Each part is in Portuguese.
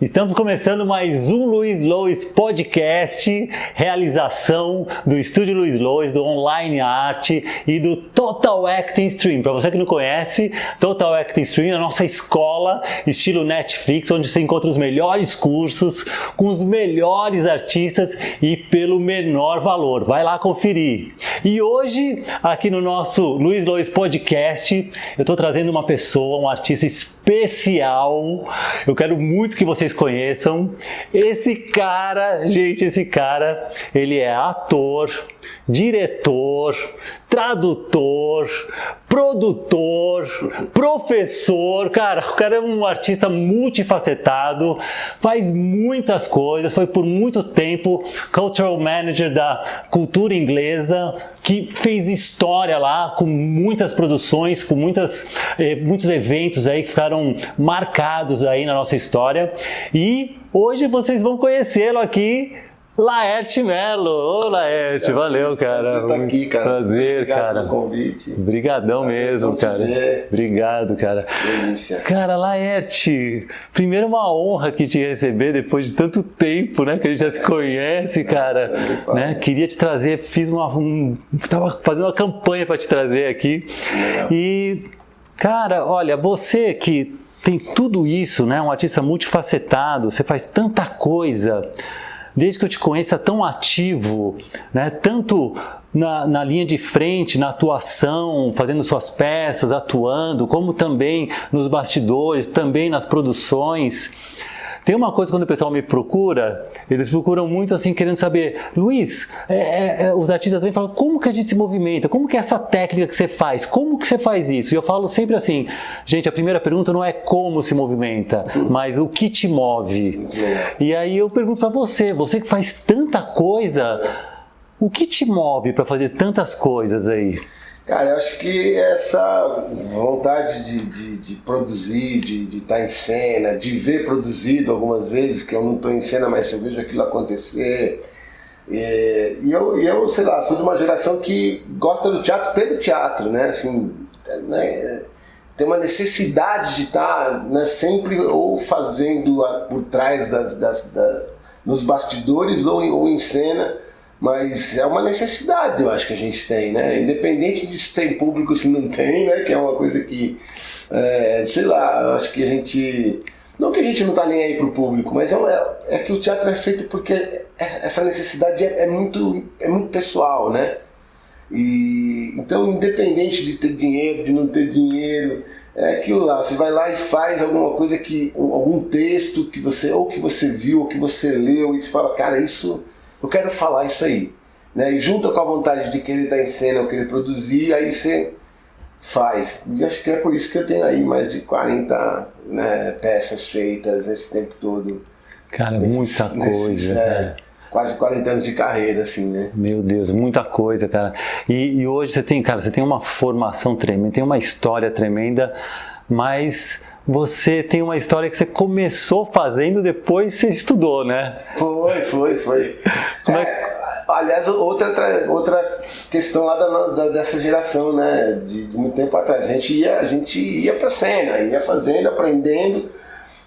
Estamos começando mais um Luiz Lois Podcast, realização do Estúdio Luiz Lois, do Online Arte e do Total Acting Stream. Para você que não conhece, Total Acting Stream é a nossa escola estilo Netflix, onde você encontra os melhores cursos, com os melhores artistas e pelo menor valor. Vai lá conferir. E hoje, aqui no nosso Luiz Lois Podcast, eu estou trazendo uma pessoa, um artista especial. Eu quero muito que vocês conheçam. Esse cara, gente, ele é ator, diretor, tradutor, produtor, professor. Cara, o cara é um artista multifacetado, faz muitas coisas, foi por muito tempo Cultural Manager da cultura inglesa, que fez história lá com muitas produções, com muitos eventos aí que ficaram marcados aí na nossa história. E hoje vocês vão conhecê-lo aqui, Laerte Mello. Ô, Laerte, valeu, cara. Você tá aqui, cara. Prazer, obrigado cara. Pelo convite. Obrigadão mesmo, cara. Obrigado, cara. Delícia. Cara, Laerte, primeiro uma honra aqui te receber depois de tanto tempo, né, que a gente já se conhece, cara. Né? Queria te trazer, tava fazendo uma campanha para te trazer aqui. E, cara, olha, você que tem tudo isso, né, um artista multifacetado, você faz tanta coisa. Desde que eu te conheço, é tão ativo, né? Tanto na linha de frente, na atuação, fazendo suas peças, atuando, como também nos bastidores, também nas produções. Tem uma coisa, quando o pessoal me procura, eles procuram muito assim, querendo saber, Luiz, os artistas vêm e falam, como que a gente se movimenta? Como que é essa técnica que você faz? Como que você faz isso? E eu falo sempre assim, gente, a primeira pergunta não é como se movimenta, mas o que te move. E aí eu pergunto para você que faz tanta coisa, o que te move para fazer tantas coisas aí? Cara, eu acho que essa vontade de produzir, de estar em cena, de ver produzido algumas vezes, que eu não estou em cena, mas eu vejo aquilo acontecer. E eu, sei lá, sou de uma geração que gosta do teatro pelo teatro, né? Assim, né? Tem uma necessidade de estar, né, sempre ou fazendo por trás nos bastidores ou em cena. Mas é uma necessidade, eu acho, que a gente tem, né? Independente de se tem público, se não tem, né? Que é uma coisa que, sei lá, eu acho que a gente... Não que a gente não tá nem aí pro público, mas é que o teatro é feito porque essa necessidade é muito pessoal, né? E, então, independente de ter dinheiro, de não ter dinheiro, é aquilo lá, você vai lá e faz alguma coisa, algum texto que você viu, ou que você leu, e você fala, cara, isso... Eu quero falar isso aí, né? E junto com a vontade de querer estar em cena, ou querer produzir, aí você faz. E acho que é por isso que eu tenho aí mais de 40, né, peças feitas esse tempo todo. Cara, muita coisa. Quase 40 anos de carreira, assim, né? Meu Deus, muita coisa, cara. E hoje você tem uma formação tremenda, tem uma história tremenda, mas... Você tem uma história que você começou fazendo, depois você estudou, né? Foi. Aliás, outra questão lá dessa geração, né? De muito tempo atrás. A gente ia pra cena, ia fazendo, aprendendo,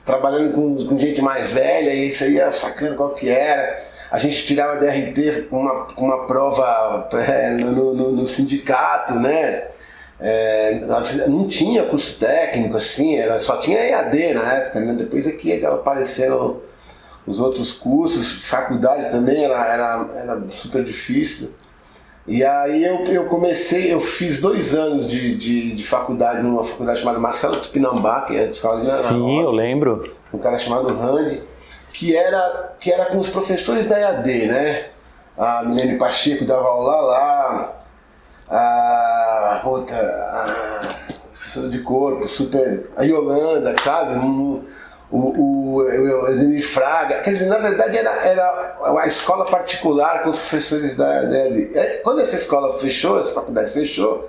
trabalhando com gente mais velha, e isso aí ia sacando qual que era. A gente tirava DRT com uma prova no sindicato, né? Não tinha curso técnico, assim, só tinha EAD na época, né? Depois é que apareceram os outros cursos, faculdade também era super difícil. E aí eu fiz 2 anos de faculdade, numa faculdade chamada Marcelo Tupinambá, que é de escola ali na Sim, eu lembro. Um cara chamado Randy, que era com os professores da EAD, né? A Milene Pacheco dava aula lá, a professora de corpo, a Yolanda, sabe? O Ednir Fraga. Quer dizer, na verdade era a escola particular com os professores da EAD. Quando essa escola fechou, essa faculdade fechou,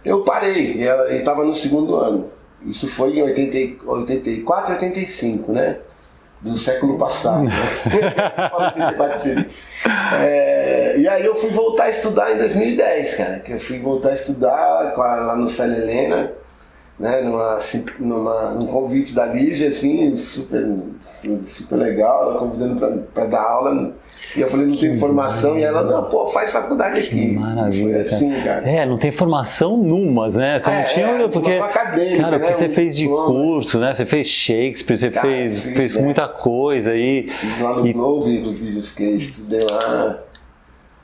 eu parei, e estava no 2º ano. Isso foi em 84, 85, né? Do século passado, né? E aí eu fui voltar a estudar em 2010, cara, que eu fui voltar a estudar lá no Célia Helena, né, num convite da Lígia, assim, super legal, ela convidando para dar aula, e eu falei, não tem formação, e ela, não, pô, faz faculdade aqui. Que maravilha, foi assim, cara. Não tem formação numas, né? Você não tinha, porque, acadêmica, cara, né? porque você fez de curso, né? Você fez Shakespeare, você fez muita coisa aí. Fiz lá no Globo, inclusive, estudei lá,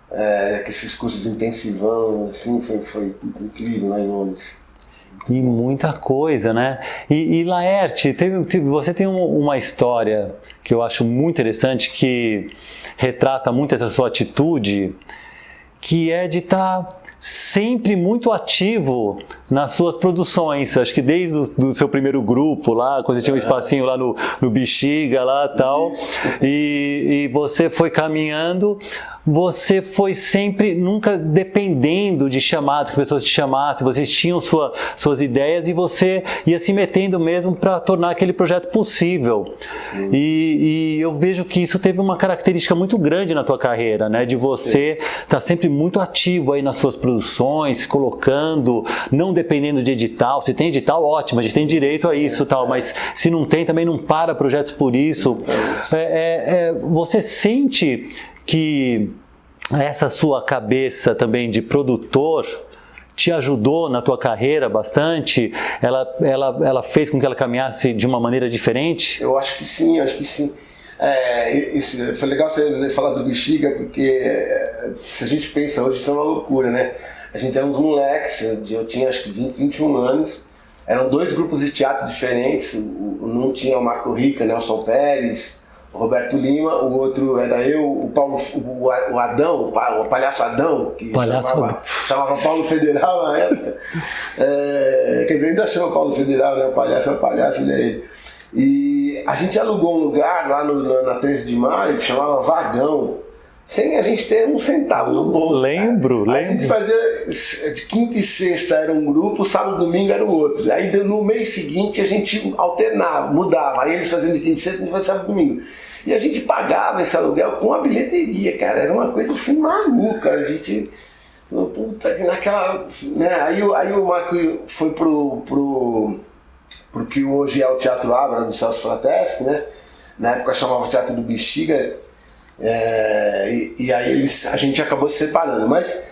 com esses cursos intensivão, assim, foi muito incrível lá em Londres. E muita coisa, né? E Laerte, você tem uma história que eu acho muito interessante, que retrata muito essa sua atitude, que é de estar sempre muito ativo nas suas produções. Acho que desde o seu primeiro grupo lá, quando você tinha um espacinho lá no Bexiga lá e tal, e você foi caminhando, você foi sempre, nunca dependendo de chamados, que pessoas te chamassem, vocês tinham suas ideias e você ia se metendo mesmo para tornar aquele projeto possível. E eu vejo que isso teve uma característica muito grande na tua carreira, né? De você estar sempre muito ativo aí nas suas produções, colocando, não dependendo de edital. Se tem edital, ótimo, a gente tem direito a isso, tal, mas se não tem, também não para projetos por isso. Você sente que essa sua cabeça também de produtor te ajudou na tua carreira bastante? Ela fez com que ela caminhasse de uma maneira diferente? Eu acho que sim. Isso, foi legal você falar do Bexiga, porque se a gente pensa hoje, isso é uma loucura, né? A gente era uns moleques, eu tinha acho que 20, 21 anos, eram 2 grupos de teatro diferentes, um tinha o Marco Rica, Nelson Pérez, o Roberto Lima, o outro era eu, o Paulo, o Adão, o Palhaço Adão, que chamava Paulo Federal na época. Quer dizer, ainda chama Paulo Federal, né? O palhaço é o palhaço, ele é ele. E a gente alugou um lugar lá na 13 de maio que chamava Vagão, sem a gente ter um centavo no bolso. Lembro. A gente fazia, de quinta e sexta era um grupo, sábado e domingo era o outro. Aí no mês seguinte a gente alternava, mudava. Aí eles faziam de quinta e sexta, a gente fazia sábado e domingo. E a gente pagava esse aluguel com a bilheteria, cara. Era uma coisa assim maluca. A gente... Puta, naquela... Né? Aí o Marco foi pro que hoje é o Teatro Abra, do Celso Frateschi, né? Na época chamava o Teatro do Bexiga. E aí a gente acabou se separando, mas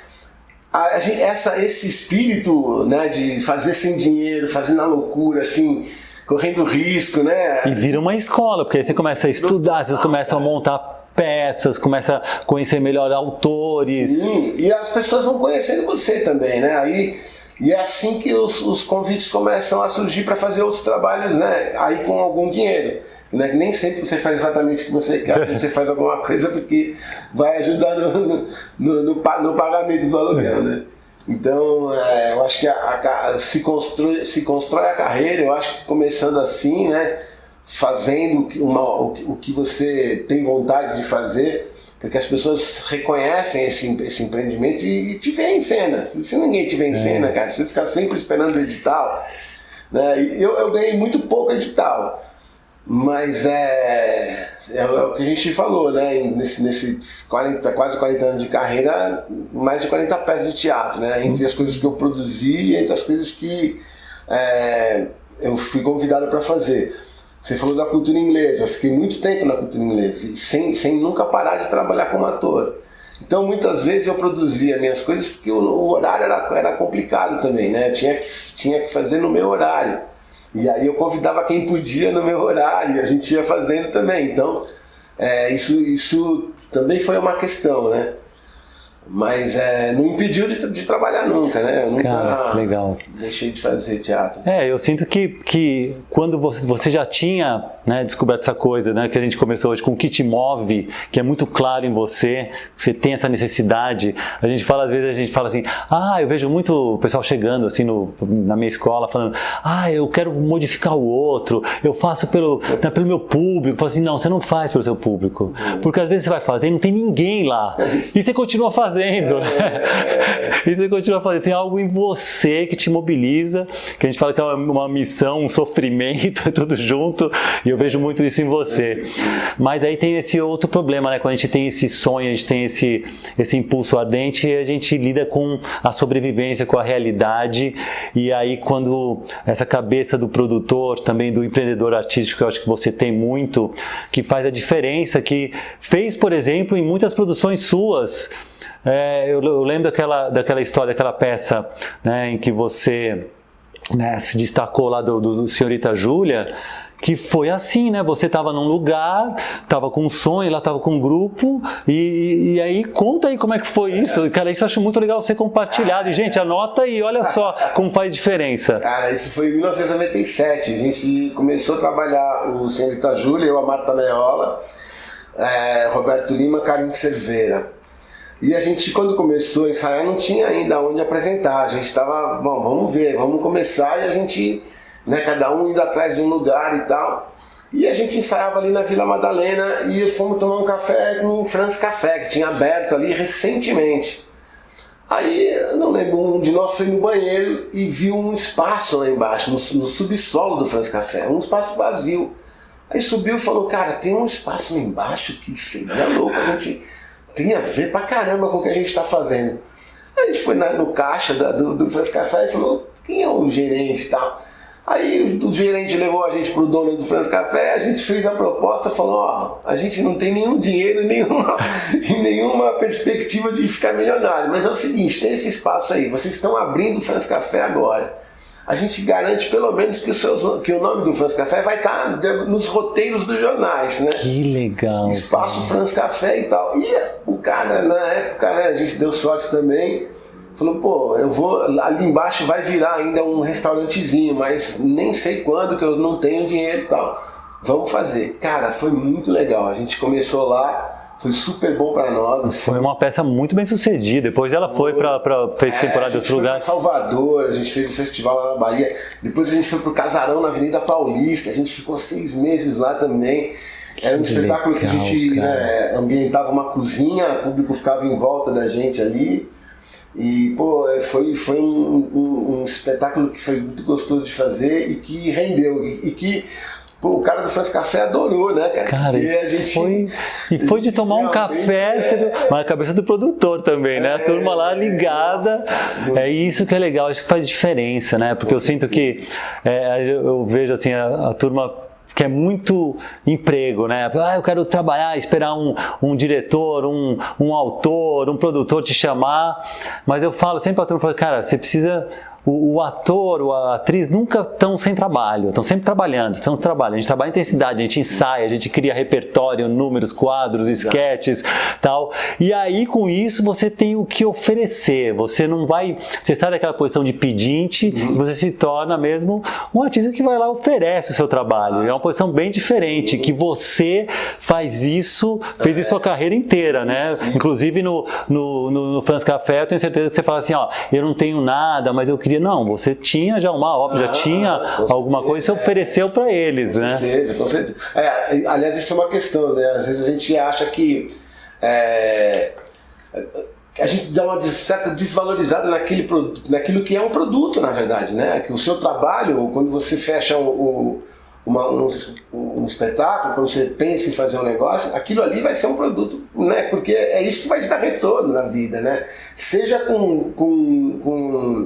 esse espírito, né, de fazer sem dinheiro, fazer na loucura, assim, correndo risco, né? E vira uma escola, porque aí você começa a estudar, você começa a montar peças, começa a conhecer melhor autores. Sim, e as pessoas vão conhecendo você também, né? E é assim que os convites começam a surgir para fazer outros trabalhos, né? Aí com algum dinheiro. Né? Nem sempre você faz exatamente o que você quer, você faz alguma coisa porque vai ajudar no pagamento do aluguel, né? Então, eu acho que se constrói a carreira, eu acho que começando assim, né? Fazendo o que você tem vontade de fazer, porque as pessoas reconhecem esse empreendimento e te veem em cena. Se ninguém te vê em cena, cara, se você ficar sempre esperando edital, né? Eu ganhei muito pouco edital. Mas é o que a gente falou, né? Nesses quase 40 anos de carreira, mais de 40 peças de teatro, né? Entre as coisas que eu produzi e entre as coisas que eu fui convidado para fazer. Você falou da cultura inglesa, eu fiquei muito tempo na cultura inglesa, sem nunca parar de trabalhar como ator. Então muitas vezes eu produzia minhas coisas porque o horário era complicado também, né? Eu tinha que fazer no meu horário. E aí eu convidava quem podia no meu horário, e a gente ia fazendo também. Então, isso também foi uma questão, né? Mas não impediu de trabalhar nunca, né? Eu nunca legal. Deixei de fazer teatro. Eu sinto que quando você já tinha, né, descoberto essa coisa, né, que a gente começou hoje com o que te move, que é muito claro em você, que você tem essa necessidade. Às vezes a gente fala assim, eu vejo muito o pessoal chegando assim na minha escola falando, eu quero modificar o outro, eu faço pelo meu público. Eu falo assim, não, você não faz pelo seu público, porque às vezes você vai fazer e não tem ninguém lá, e você continua fazendo. fazendo. E você continua fazendo. Tem algo em você que te mobiliza, que a gente fala que é uma missão, um sofrimento, é tudo junto, e eu vejo muito isso em você. Mas aí tem esse outro problema, né? Quando a gente tem esse sonho, a gente tem esse impulso ardente, a gente lida com a sobrevivência, com a realidade, e aí quando essa cabeça do produtor, também do empreendedor artístico, eu acho que você tem muito, que faz a diferença, que fez, por exemplo, em muitas produções suas. Eu lembro daquela história, daquela peça, né, em que você, né, se destacou lá do Senhorita Júlia, que foi assim, né? Você estava num lugar, estava com um sonho, ela estava com um grupo, e aí conta aí como é que foi isso. Cara, isso eu acho muito legal ser compartilhado. E, gente, anota e olha só como faz diferença. Cara, isso foi em 1997. A gente começou a trabalhar o Senhorita Júlia, eu, a Marta Meola, Roberto Lima, Carlos Cerveira. E a gente, quando começou a ensaiar, não tinha ainda onde apresentar. A gente estava, bom, vamos ver, vamos começar, e a gente, né, cada um indo atrás de um lugar e tal. E a gente ensaiava ali na Vila Madalena e fomos tomar um café no France Café, que tinha aberto ali recentemente. Aí, eu não lembro, um de nós foi no banheiro e viu um espaço lá embaixo, no subsolo do France Café, um espaço vazio. Aí subiu e falou, cara, tem um espaço lá embaixo que seria louco, a gente tem a ver pra caramba com o que a gente está fazendo. Aí a gente foi no caixa do France Café e falou, quem é o gerente e tal? Aí o gerente levou a gente pro dono do France Café, a gente fez a proposta, falou, ó, a gente não tem nenhum dinheiro, nenhuma perspectiva de ficar milionário, mas é o seguinte, tem esse espaço aí, vocês estão abrindo o France Café agora. A gente garante pelo menos que o nome do France Café vai estar nos roteiros dos jornais, né? Que legal. Espaço France Café e tal. E o cara, na época, né, a gente deu sorte também, falou, pô, eu vou, ali embaixo vai virar ainda um restaurantezinho, mas nem sei quando, que eu não tenho dinheiro e tal. Vamos fazer. Cara, foi muito legal. A gente começou lá, foi super bom pra nós. Foi uma peça muito bem sucedida. Depois ela fez temporada em outro lugar. A gente foi pra Salvador, a gente fez um festival lá na Bahia. Depois a gente foi pro Casarão na Avenida Paulista. A gente ficou 6 meses lá também. Era um espetáculo que a gente, né, ambientava uma cozinha, o público ficava em volta da gente ali. E, pô, foi um espetáculo que foi muito gostoso de fazer e que rendeu. E que, pô, o cara do France Café adorou, né, cara? Cara, foi de tomar um café, mas a cabeça do produtor também, né? A turma lá ligada. É isso que é legal, isso que faz diferença, né? Porque eu sinto que, eu vejo assim, a turma quer muito emprego, né? Eu quero trabalhar, esperar um diretor, um autor, um produtor te chamar. Mas eu falo sempre para a turma, cara, você precisa... O ator ou a atriz nunca estão sem trabalho, estão sempre trabalhando, a gente trabalha em intensidade, a gente ensaia, a gente cria repertório, números, quadros, esquetes, tal. E aí com isso você tem o que oferecer, você sai daquela posição de pedinte, você se torna mesmo um artista que vai lá e oferece o seu trabalho. É uma posição bem diferente, que você fez isso a carreira inteira, né? Inclusive no France Café, eu tenho certeza que você fala assim, ó, eu não tenho nada, mas eu queria. Não, você tinha já já tinha alguma coisa e você ofereceu para eles, com né? Certeza, com certeza. Aliás, isso é uma questão, né? Às vezes a gente acha que a gente dá uma certa desvalorizada naquilo que é um produto, na verdade, né? Que o seu trabalho, quando você fecha um espetáculo, quando você pensa em fazer um negócio, aquilo ali vai ser um produto, né? Porque é isso que vai te dar retorno na vida, né? Seja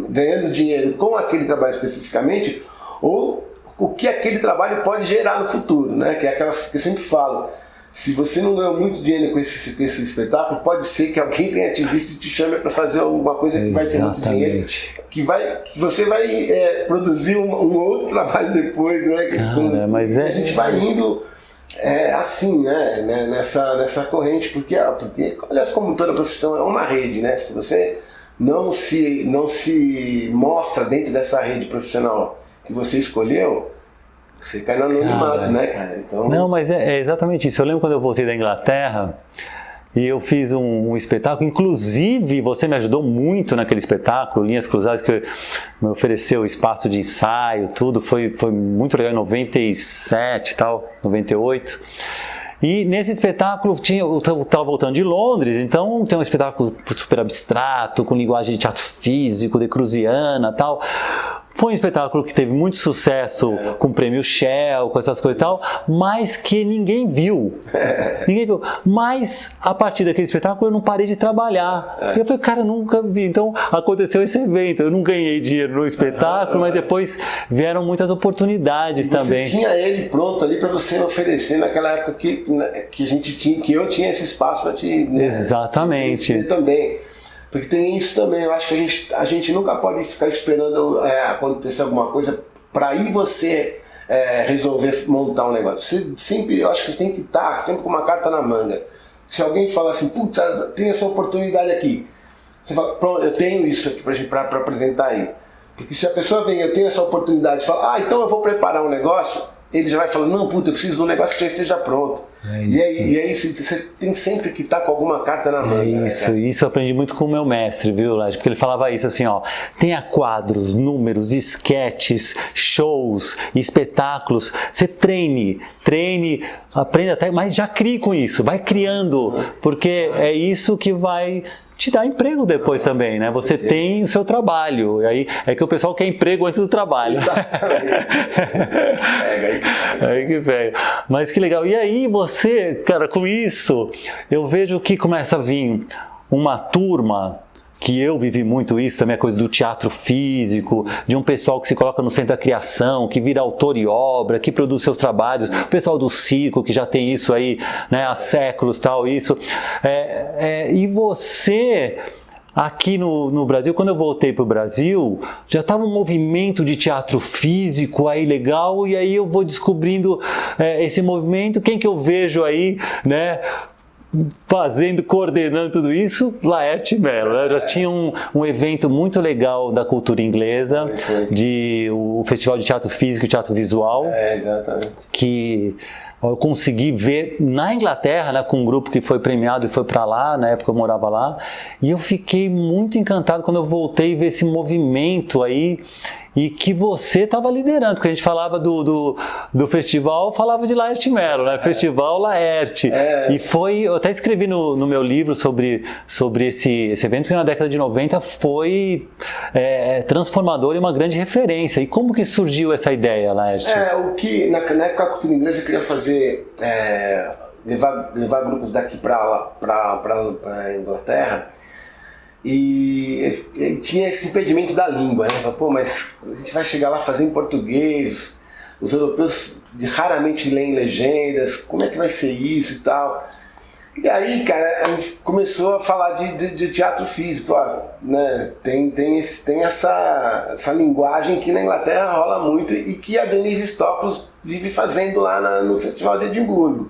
ganhando dinheiro com aquele trabalho especificamente, ou o que aquele trabalho pode gerar no futuro, né? Que é aquelas que eu sempre falo. Se você não ganhou muito dinheiro com esse espetáculo, pode ser que alguém tenha te visto e te chame para fazer alguma coisa que vai ter muito dinheiro, que você vai produzir um outro trabalho depois, né? A gente vai indo assim, né? Nessa corrente, porque aliás, como toda profissão é uma rede, né? Se você não se mostra dentro dessa rede profissional que você escolheu, você cai no anonimato, né, cara? Então... Não, mas é exatamente isso. Eu lembro quando eu voltei da Inglaterra e eu fiz um espetáculo, inclusive você me ajudou muito naquele espetáculo, Linhas Cruzadas, que me ofereceu espaço de ensaio, tudo, foi muito legal, em 97 e tal, 98. E nesse espetáculo, eu estava voltando de Londres, então tem um espetáculo super abstrato, com linguagem de teatro físico, decruziana e tal. Foi um espetáculo que teve muito sucesso com o prêmio Shell, com essas coisas e tal, mas que ninguém viu. Ninguém viu. Mas, a partir daquele espetáculo, eu não parei de trabalhar. E eu falei, cara, nunca vi. Então, aconteceu esse evento. Eu não ganhei dinheiro no espetáculo, mas depois vieram muitas oportunidades também. Você tinha ele pronto ali para você oferecer naquela época que a gente tinha, que eu tinha esse espaço para te... Né, exatamente. Te também. Porque tem isso também, eu acho que a gente nunca pode ficar esperando acontecer alguma coisa para aí você resolver montar um negócio. Você sempre, eu acho que você tem que estar sempre com uma carta na manga. Se alguém fala assim, putz, tem essa oportunidade aqui, você fala, pronto, eu tenho isso aqui para apresentar aí. Porque se a pessoa vem, eu tenho essa oportunidade, e fala, então eu vou preparar um negócio, ele já vai falando, não, puta, eu preciso de um negócio que já esteja pronto. E aí você tem sempre que estar com alguma carta na manga. Isso eu aprendi muito com o meu mestre, viu, Lade? Porque ele falava isso assim, ó, tenha quadros, números, esquetes, shows, espetáculos, você treine, aprenda até, mas já crie com isso, vai criando, porque é isso que vai te dar emprego depois também, né? Você tem o seu trabalho, e aí é que o pessoal quer emprego antes do trabalho. Aí que pega. Mas que legal. E aí você, cara, com isso, eu vejo que começa a vir uma turma, que eu vivi muito isso, também a coisa do teatro físico, de um pessoal que se coloca no centro da criação, que vira autor e obra, que produz seus trabalhos, o pessoal do circo, que já tem isso aí, né, há séculos, tal, isso. E você... Aqui no Brasil, quando eu voltei para o Brasil, já estava um movimento de teatro físico aí legal, e aí eu vou descobrindo esse movimento. Quem que eu vejo aí, né, coordenando tudo isso? Laerte Mello, né? Já tinha um evento muito legal da cultura inglesa, o Festival de Teatro Físico e Teatro Visual, exatamente. Que... eu consegui ver na Inglaterra, né, com um grupo que foi premiado e foi para lá, na época eu morava lá, e eu fiquei muito encantado quando eu voltei a ver esse movimento aí, e que você estava liderando, porque a gente falava do festival, falava de Laerte Mello, né? Festival Laerte. E eu até escrevi no meu livro sobre esse evento, que na década de 90 foi transformador e uma grande referência. E como que surgiu essa ideia, Laerte? O que na época a cultura inglesa queria fazer, levar grupos daqui para a Inglaterra, e tinha esse impedimento da língua, né? Pô, mas a gente vai chegar lá fazer em português, os europeus raramente leem legendas, como é que vai ser isso e tal? E aí, cara, a gente começou a falar de teatro físico, né? Tem essa linguagem que na Inglaterra rola muito e que a Denise Stoklos vive fazendo lá no Festival de Edimburgo.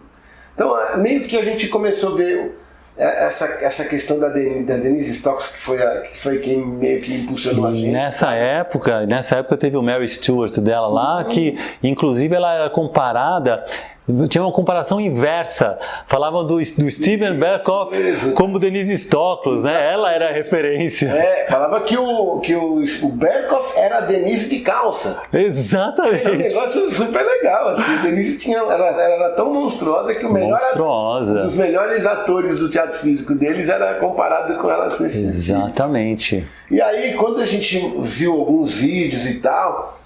Então, meio que a gente começou a ver essa questão da Denise Stoklos, que foi quem meio que impulsionou a gente. Nessa época teve o Mary Stuart dela lá, que inclusive ela era comparada, tinha uma comparação inversa, falavam do Steven Berkoff como Denise Stoklos, né? Ela era a referência. Falava que o Berkoff era a Denise de calça. Exatamente. É um negócio super legal, assim. A Denise era tão monstruosa que um dos melhores atores do teatro físico deles era comparado com ela nesse Exatamente. Sentido. E aí, quando a gente viu alguns vídeos e tal,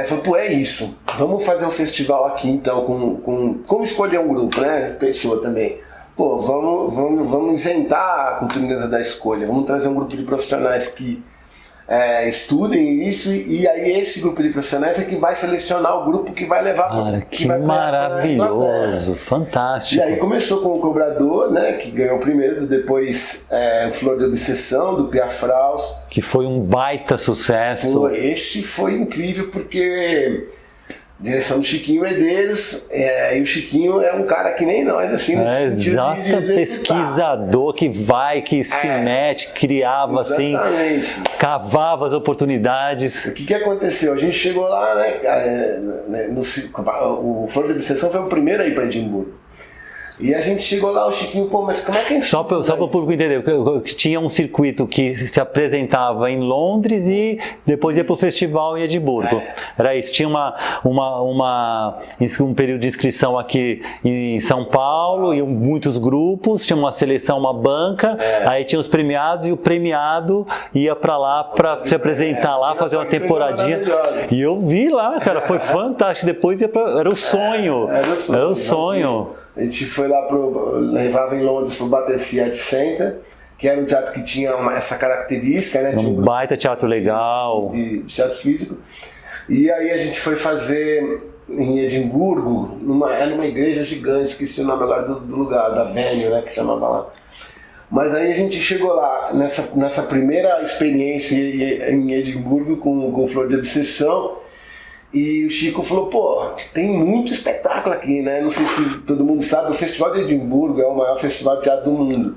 falou, pô, é isso, vamos fazer um festival aqui então, como escolher um grupo, né? Pensou também, pô, vamos isentar a cultura inglesa da escolha, vamos trazer um grupo de profissionais que estudem isso, e aí esse grupo de profissionais é que vai selecionar o grupo que vai levar para que vai maravilhoso, fantástico. E aí começou com o Cobrador, né, que ganhou o primeiro, depois Flor de Obsessão, do Pia Fraus, que foi um baita sucesso. Esse foi incrível porque direção do Chiquinho Medeiros, e o Chiquinho é um cara que nem nós, assim, nesse sentido de pesquisador que se mete, criava assim, cavava as oportunidades. O que aconteceu? A gente chegou lá, né, o Flor de Obsessão foi o primeiro a ir para Edimburgo. E a gente chegou lá, o Chiquinho, pô, mas como é que a gente... Só para o público entender, tinha um circuito que se apresentava em Londres e depois ia para o festival em Edimburgo. Era isso, tinha um período de inscrição aqui em São Paulo, iam muitos grupos, tinha uma seleção, uma banca, aí tinha os premiados e o premiado ia para lá para se apresentar lá, fazer uma temporadinha. E eu vi lá, cara, foi fantástico. Depois era o sonho. Era o sonho. A gente foi lá levava em Londres pro Battersea Art Center, que era um teatro que tinha essa característica, né? Um baita teatro legal. De teatro físico. E aí a gente foi fazer em Edimburgo, era numa igreja gigante, esqueci o nome agora do lugar, da Venue, né? Que chamava lá. Mas aí a gente chegou lá, nessa primeira experiência em Edimburgo com Flor de Obsessão. E o Chico falou, pô, tem muito espetáculo aqui, né? Não sei se todo mundo sabe, o Festival de Edimburgo é o maior festival de teatro do mundo.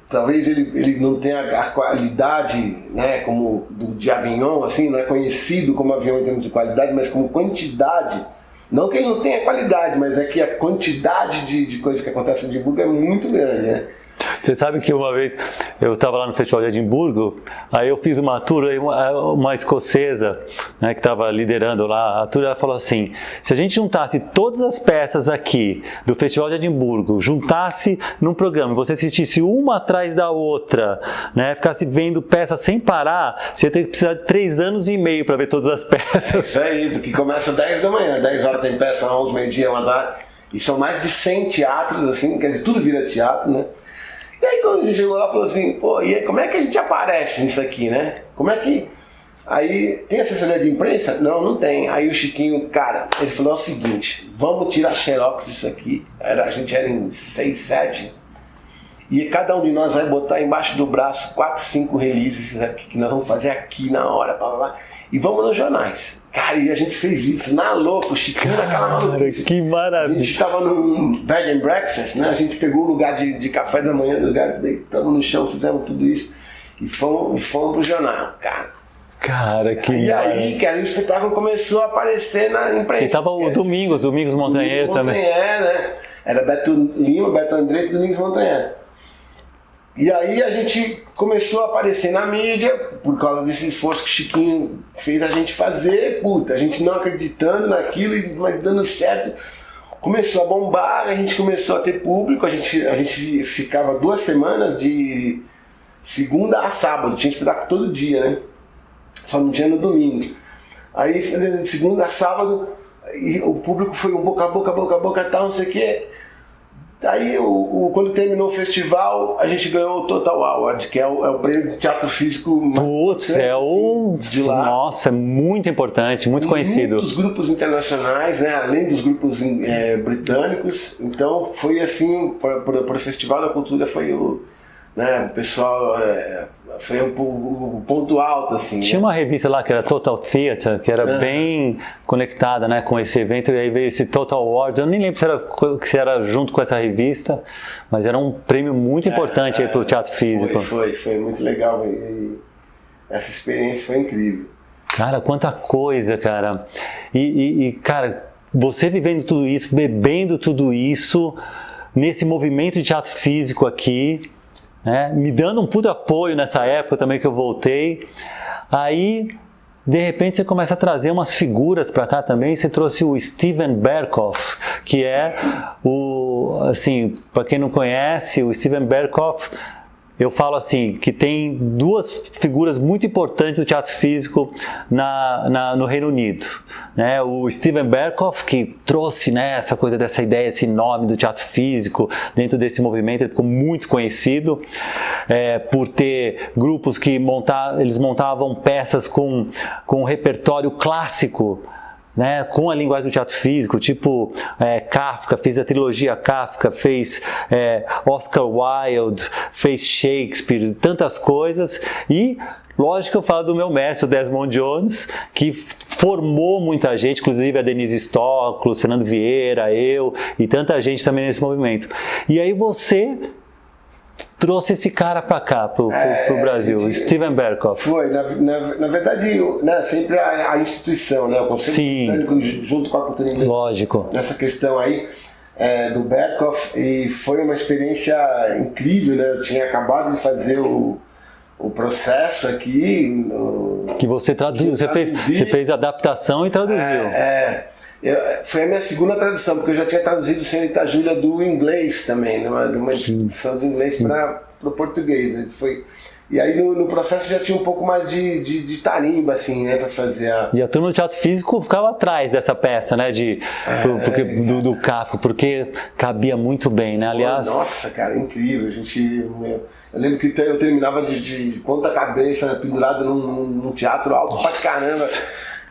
Talvez ele não tenha a qualidade, né, como de Avignon, assim, não é conhecido como Avignon em termos de qualidade, mas como quantidade. Não que ele não tenha qualidade, mas é que a quantidade de coisas que acontece em Edimburgo é muito grande, né? Você sabe que uma vez eu estava lá no Festival de Edimburgo, aí eu fiz uma tour, uma escocesa, né, que estava liderando lá a tour, ela falou assim, se a gente juntasse todas as peças aqui do Festival de Edimburgo, juntasse num programa, você assistisse uma atrás da outra, né, ficasse vendo peças sem parar, você ia ter que precisar de 3 anos e meio para ver todas as peças. É isso aí, porque começa 10 da manhã, 10 horas tem peça, 11, meio-dia, 1 da tarde, e são mais de 100 teatros, assim, quer dizer, tudo vira teatro, né? E aí quando a gente chegou lá, falou assim, pô, e aí, como é que a gente aparece nisso aqui, né? Como é que... Aí, tem assessoria de imprensa? Não, não tem. Aí o Chiquinho, cara, ele falou o seguinte, vamos tirar xerox disso aqui. A gente era em 6, 7. E cada um de nós vai botar embaixo do braço 4, 5 releases aqui, que nós vamos fazer aqui na hora, blá, blá, blá, e vamos nos jornais. Cara, e a gente fez isso na louca, o Chiquinho naquela maluquice. Que maravilha. A gente estava num bed and breakfast, né? A gente pegou o lugar de café da manhã, deitamos no chão, fizemos tudo isso e fomos pro jornal, cara. Cara, que E aí, cara, o espetáculo começou a aparecer na imprensa. E tava o Domingos Montanheiro também. Né? Era Beto Lima, Beto André e Domingos Montanheiro. E aí a gente começou a aparecer na mídia, por causa desse esforço que o Chiquinho fez a gente fazer, puta, a gente não acreditando naquilo, mas dando certo. Começou a bombar, a gente começou a ter público, a gente ficava 2 semanas de segunda a sábado, tinha espetáculo todo dia, né? Só não tinha no domingo. Aí de segunda a sábado, e o público foi um boca a boca, tal, não sei o quê. Daí, quando terminou o festival, a gente ganhou o Total Award, que é o prêmio de teatro físico mais de lá. Nossa, é muito importante, muito conhecido. Muitos grupos internacionais, né, além dos grupos britânicos. Então, foi assim, para o Festival da Cultura, foi o pessoal... foi o ponto alto, assim. Tinha uma revista lá que era Total Theatre, que era bem conectada, né, com esse evento, e aí veio esse Total Awards. Eu nem lembro se era junto com essa revista, mas era um prêmio muito importante para o teatro físico. Foi muito legal, e essa experiência foi incrível. Cara, quanta coisa, cara. Cara, você vivendo tudo isso, bebendo tudo isso, nesse movimento de teatro físico aqui, me dando um puto apoio nessa época também que eu voltei. Aí, de repente, você começa a trazer umas figuras para cá também. Você trouxe o Steven Berkoff, que é assim, para quem não conhece, o Steven Berkoff, eu falo assim, que tem 2 figuras muito importantes do teatro físico no Reino Unido. Né? O Steven Berkoff, que trouxe, né, essa coisa dessa ideia, esse nome do teatro físico dentro desse movimento. Ele ficou muito conhecido por ter grupos que eles montavam peças com um repertório clássico, né, com a linguagem do teatro físico, tipo Kafka, fez a trilogia Kafka, fez Oscar Wilde, fez Shakespeare, tantas coisas. E lógico que eu falo do meu mestre, o Desmond Jones, que formou muita gente, inclusive a Denise Stoklos, Fernando Vieira, eu e tanta gente também nesse movimento. E aí você trouxe esse cara para cá, pro Brasil, Steven Berkoff. Foi, na verdade, né, sempre a instituição, né, o Conselho Britânico junto com a cultura inglesa. Lógico. Nessa questão aí, do Berkoff, e foi uma experiência incrível, né? Eu tinha acabado de fazer o processo aqui. Que você traduziu, você fez adaptação e traduziu. Foi a minha segunda tradução, porque eu já tinha traduzido Senhorita Júlia do inglês também, de uma edição do inglês para o português. Né? E aí no processo já tinha um pouco mais de tarimba, assim, né, para fazer a... E a turma do teatro físico ficava atrás dessa peça, né, do Kafka, porque cabia muito bem, né, aliás... Nossa, cara, incrível, eu lembro que eu terminava de ponta cabeça, pendurado num teatro alto pra caramba.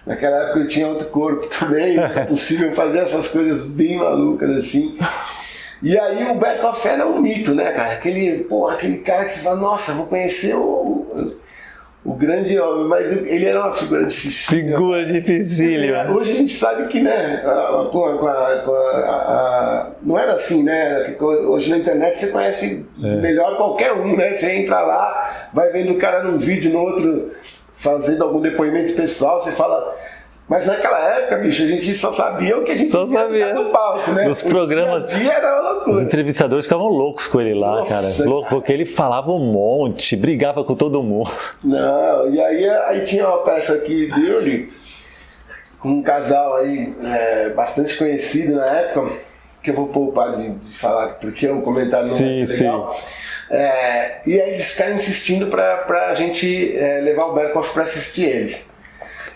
Naquela época eu tinha outro corpo também, é possível fazer essas coisas bem malucas assim. E aí o Berkoff era um mito, né, cara? Aquele cara que você fala, nossa, vou conhecer o grande homem, mas ele era uma figura difícil. Hoje a gente sabe que, né, não era assim, né? Hoje na internet você conhece melhor qualquer um, né? Você entra lá, vai vendo o cara num vídeo, no outro fazendo algum depoimento pessoal, você fala... Mas naquela época, bicho, a gente só sabia o que a gente via no palco, né? Nos programas, dia era uma loucura. Os entrevistadores ficavam loucos com ele lá, cara. Louco, porque ele falava um monte, brigava com todo mundo. Não, e aí tinha uma peça aqui dele, com um casal aí bastante conhecido na época, que eu vou poupar de falar, porque o comentário não vai ser legal. E aí eles ficaram insistindo pra gente levar o Berkoff pra assistir eles.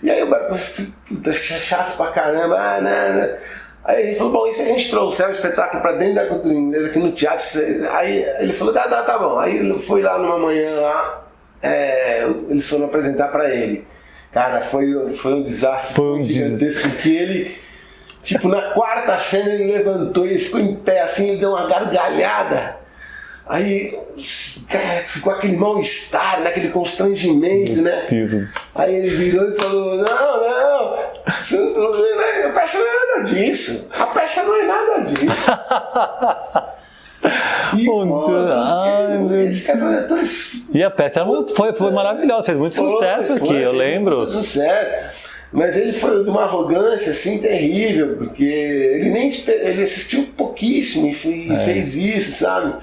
E aí o Berkoff, puta, chato pra caramba, não. Aí ele falou, bom, e se a gente trouxer o espetáculo pra dentro da cultura inglesa, aqui no teatro? Aí ele falou, tá bom. Aí ele foi lá numa manhã lá, eles foram apresentar pra ele. Cara, foi um desastre, gigantesco, porque ele, tipo, na quarta cena ele levantou, ele ficou em pé assim, ele deu uma gargalhada. Aí, cara, ficou aquele mal-estar, aquele constrangimento, né? Aí ele virou e falou, não, a peça não é nada disso. A peça não é nada disso. E a peça foi maravilhosa, fez muito sucesso aqui, eu lembro. Muito sucesso. Mas ele foi de uma arrogância assim terrível, porque ele assistiu pouquíssimo e fez isso, sabe?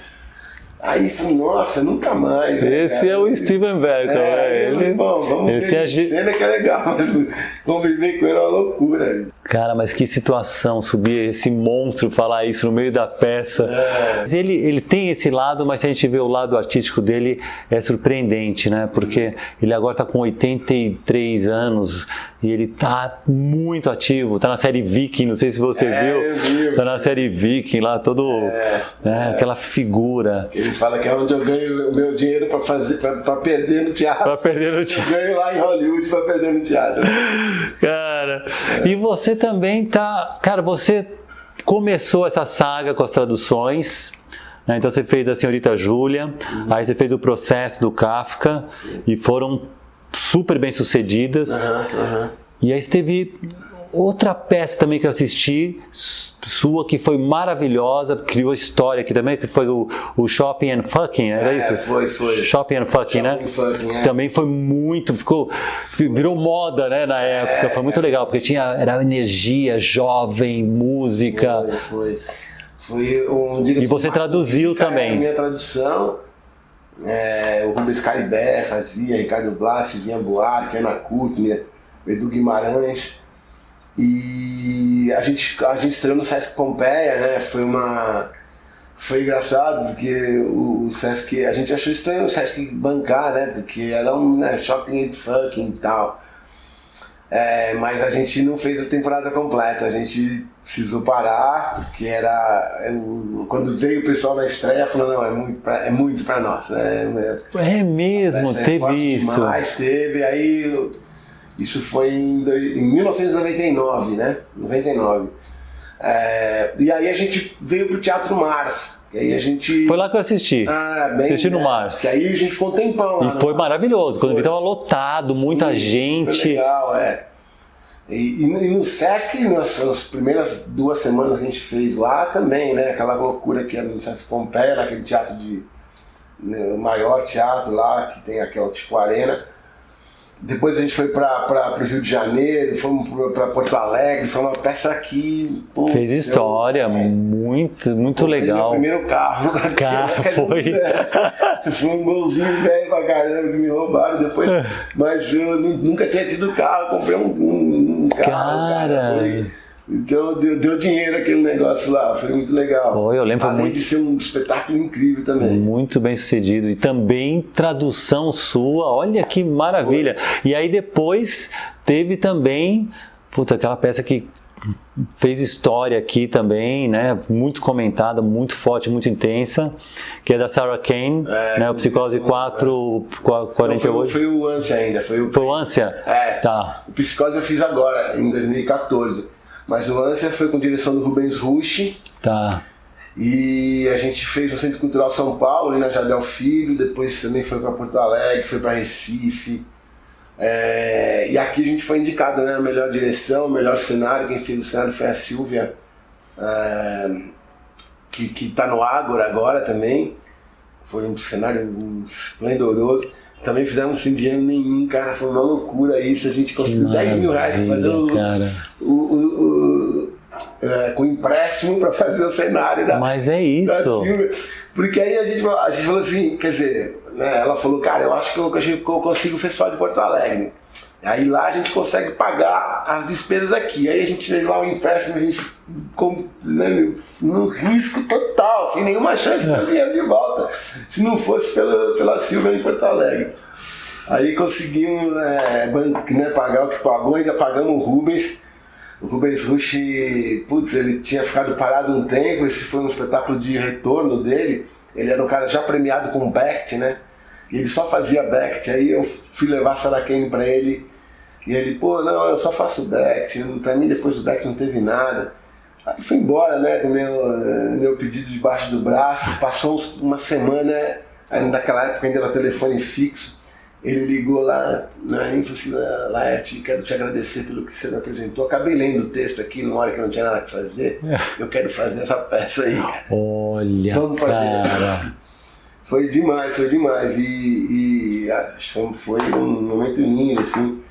Aí falei, nossa, nunca mais. Esse é o Steven Berkoff, vamos ver a cena que é legal, mas conviver com ele é uma loucura. Cara, mas que situação, subir esse monstro, falar isso no meio da peça. Mas ele tem esse lado, mas se a gente vê o lado artístico dele, é surpreendente, né? Porque ele agora está com 83 anos e ele tá muito ativo, tá na série Viking, não sei se você viu. Tá na série Viking lá, aquela figura. Ele fala que é onde eu ganho o meu dinheiro pra perder no teatro. Eu ganho lá em Hollywood pra perder no teatro. Cara, e você também tá... Cara, você começou essa saga com as traduções, né? Então você fez a Senhorita Júlia, aí você fez o Processo do Kafka, e foram super bem sucedidas. E aí você teve outra peça também que eu assisti, sua, que foi maravilhosa, criou história aqui também, que foi o Shopping and Fucking, era isso? Foi. Shopping and Fucking, né? Também foi muito, virou moda, né, na época, foi muito legal, porque era energia, jovem, música. Foi um diretor. E você traduziu também. A minha tradução, o Rubens Caribé fazia, Ricardo Blas, Silvinha Buarque, Ana Kutner, Edu Guimarães. E a gente estreou no Sesc Pompeia, né? Foi engraçado porque o Sesc, a gente achou estranho o Sesc bancar, né? Porque era shopping and fucking e tal. Mas a gente não fez a temporada completa, a gente precisou parar, porque quando veio o pessoal na estreia, falou, não, é muito pra nós, né? É mesmo, teve isso. Demais, teve, aí... Isso foi em 1999, né? 99. E aí a gente veio pro Teatro Mars. E aí a gente... Foi lá que eu assisti. Assisti no Mars. Que aí a gente ficou um tempão lá. E foi maravilhoso. Quando eu vi, tava lotado, muita gente. Foi legal, E no Sesc, nas primeiras 2 semanas que a gente fez lá também, né? Aquela loucura que era no Sesc Pompeia, naquele teatro o maior teatro lá, que tem aquela tipo arena. Depois a gente foi para o Rio de Janeiro, fomos para Porto Alegre, foi uma peça que... Pô, fez história, muito legal. Meu primeiro carro. Foi um golzinho velho pra caramba que me roubaram depois, mas eu nunca tinha tido carro, comprei um carro. Cara. Então deu dinheiro aquele negócio lá, foi muito legal. Eu lembro. Além de ser um espetáculo incrível também. Muito bem sucedido. E também tradução sua, olha que maravilha. Foi. E aí depois teve também, aquela peça que fez história aqui também, né? Muito comentada, muito forte, muito intensa, que é da Sarah Kane, né? O Psicose 448. Não, foi o Ânsia ainda. Foi o Ânsia? Tá. O Psicose eu fiz agora, em 2014. Mas o Ânsia foi com direção do Rubens Rusch. Tá. E a gente fez no Centro Cultural São Paulo, ali na Jardel Filho. Depois também foi para Porto Alegre, foi para Recife. E aqui a gente foi indicado, né? A melhor direção, o melhor cenário. Quem fez o cenário foi a Silvia, que tá no Ágora agora também. Foi um cenário esplendoroso. Também fizemos sem dinheiro nenhum, cara, foi uma loucura isso. A gente conseguiu 10 mil reais para fazer com empréstimo para fazer o cenário da. Mas é isso. Porque aí a gente falou assim, quer dizer, né, ela falou, cara, eu acho que eu consigo o Festival de Porto Alegre. Aí lá a gente consegue pagar as despesas aqui. Aí a gente fez lá um empréstimo, a gente num risco total, sem nenhuma chance de dinheiro de volta, se não fosse pela Silvia em Porto Alegre. Aí conseguimos pagar o que pagou, ainda pagamos o Rubens. O Rubens Rusch, ele tinha ficado parado um tempo, esse foi um espetáculo de retorno dele. Ele era um cara já premiado com Becht, né? E ele só fazia Becht. Aí eu fui levar a Sarah Kane pra ele. E ele, não, eu só faço Becht. Pra mim, depois do Becht não teve nada. Aí fui embora, né, com meu pedido debaixo do braço. Passou uma semana, naquela época ainda era telefone fixo. Ele ligou lá, né, e falou assim, Laerte, quero te agradecer pelo que você me apresentou. Acabei lendo o texto aqui, numa hora que não tinha nada pra fazer. Eu quero fazer essa peça aí, cara. Olha, vamos fazer. Cara. Foi demais. E acho que foi um momento lindo, assim.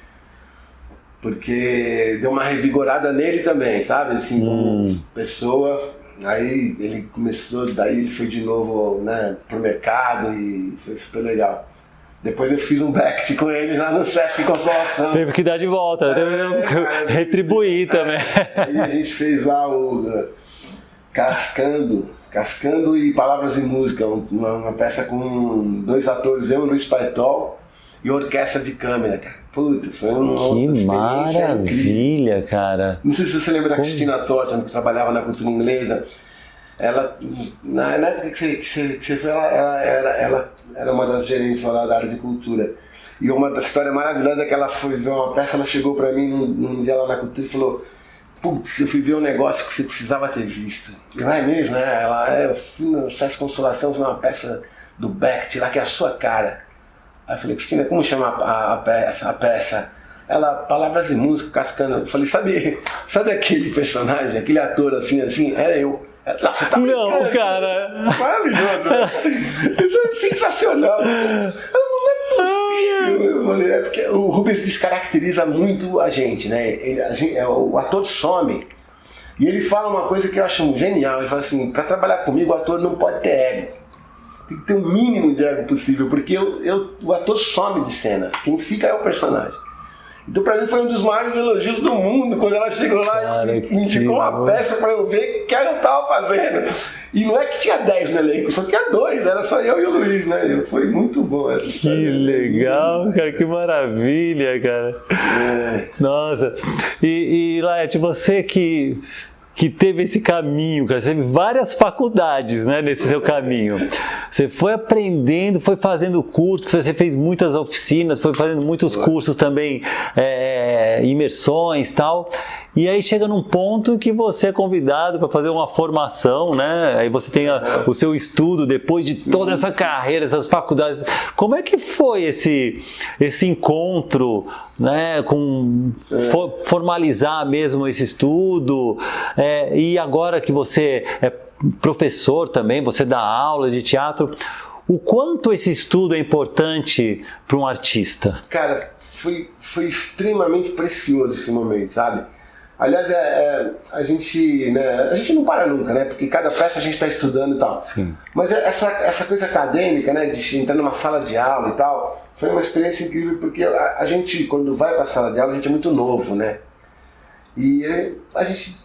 Porque deu uma revigorada nele também, sabe? Assim, como pessoa. Aí ele começou, daí ele foi de novo, né, pro mercado e foi super legal. Depois eu fiz um Becht com ele lá no Sesc Consolação. Teve que dar de volta, teve que retribuir também. Aí a gente fez lá o Cascando e Palavras e Música, uma peça com 2 atores, eu e o Luiz Paetol, e orquestra de câmera, cara. Puta, foi uma que maravilha, cara. Não sei se você lembra da Cristina Thornton, que trabalhava na cultura inglesa. Ela, na época que você foi, ela era uma das gerentes lá da área de cultura. E uma das histórias maravilhosas é que ela foi ver uma peça, ela chegou pra mim num dia lá na cultura e falou: putz, eu fui ver um negócio que você precisava ter visto. Eu, é mesmo, né? Eu fui no Sesc Consolação, vi uma peça do Becht lá que é a sua cara. Aí eu falei, Cristina, como chama a peça? Ela, Palavras e Música, Cascando. Eu falei, sabe aquele personagem, aquele ator assim, era eu. Não, você tá não, cara. Maravilhoso. Isso é sensacional. É porque o Rubens descaracteriza muito a gente, né? O ator some. E ele fala uma coisa que eu acho genial. Ele fala assim, para trabalhar comigo o ator não pode ter ego. Tem que ter o mínimo de ego possível, porque o ator some de cena. Quem fica é o personagem. Então pra mim foi um dos maiores elogios do mundo quando ela chegou lá e indicou uma peça pra eu ver o que eu tava fazendo. E não é que tinha 10 no elenco, só tinha 2, era só eu e o Luiz, né? Foi muito bom essa história. Que legal, cara, que maravilha, cara. Nossa, e Laerte, você que teve esse caminho, cara, você teve várias faculdades, né, nesse seu caminho. Você foi aprendendo, foi fazendo cursos, você fez muitas oficinas, foi fazendo muitos cursos também, imersões e tal. E aí chega num ponto que você é convidado para fazer uma formação, né? Aí você tem o seu estudo depois de toda essa carreira, essas faculdades. Como é que foi esse encontro, né? Com formalizar mesmo esse estudo? E agora que você é professor também, você dá aula de teatro, o quanto esse estudo é importante para um artista? Cara, foi extremamente precioso esse momento, sabe? Aliás, a gente não para nunca, né? Porque cada peça a gente está estudando e tal. Sim. Mas essa coisa acadêmica, né? De entrar numa sala de aula e tal, foi uma experiência incrível, porque a gente, quando vai para a sala de aula, a gente é muito novo, né? E a gente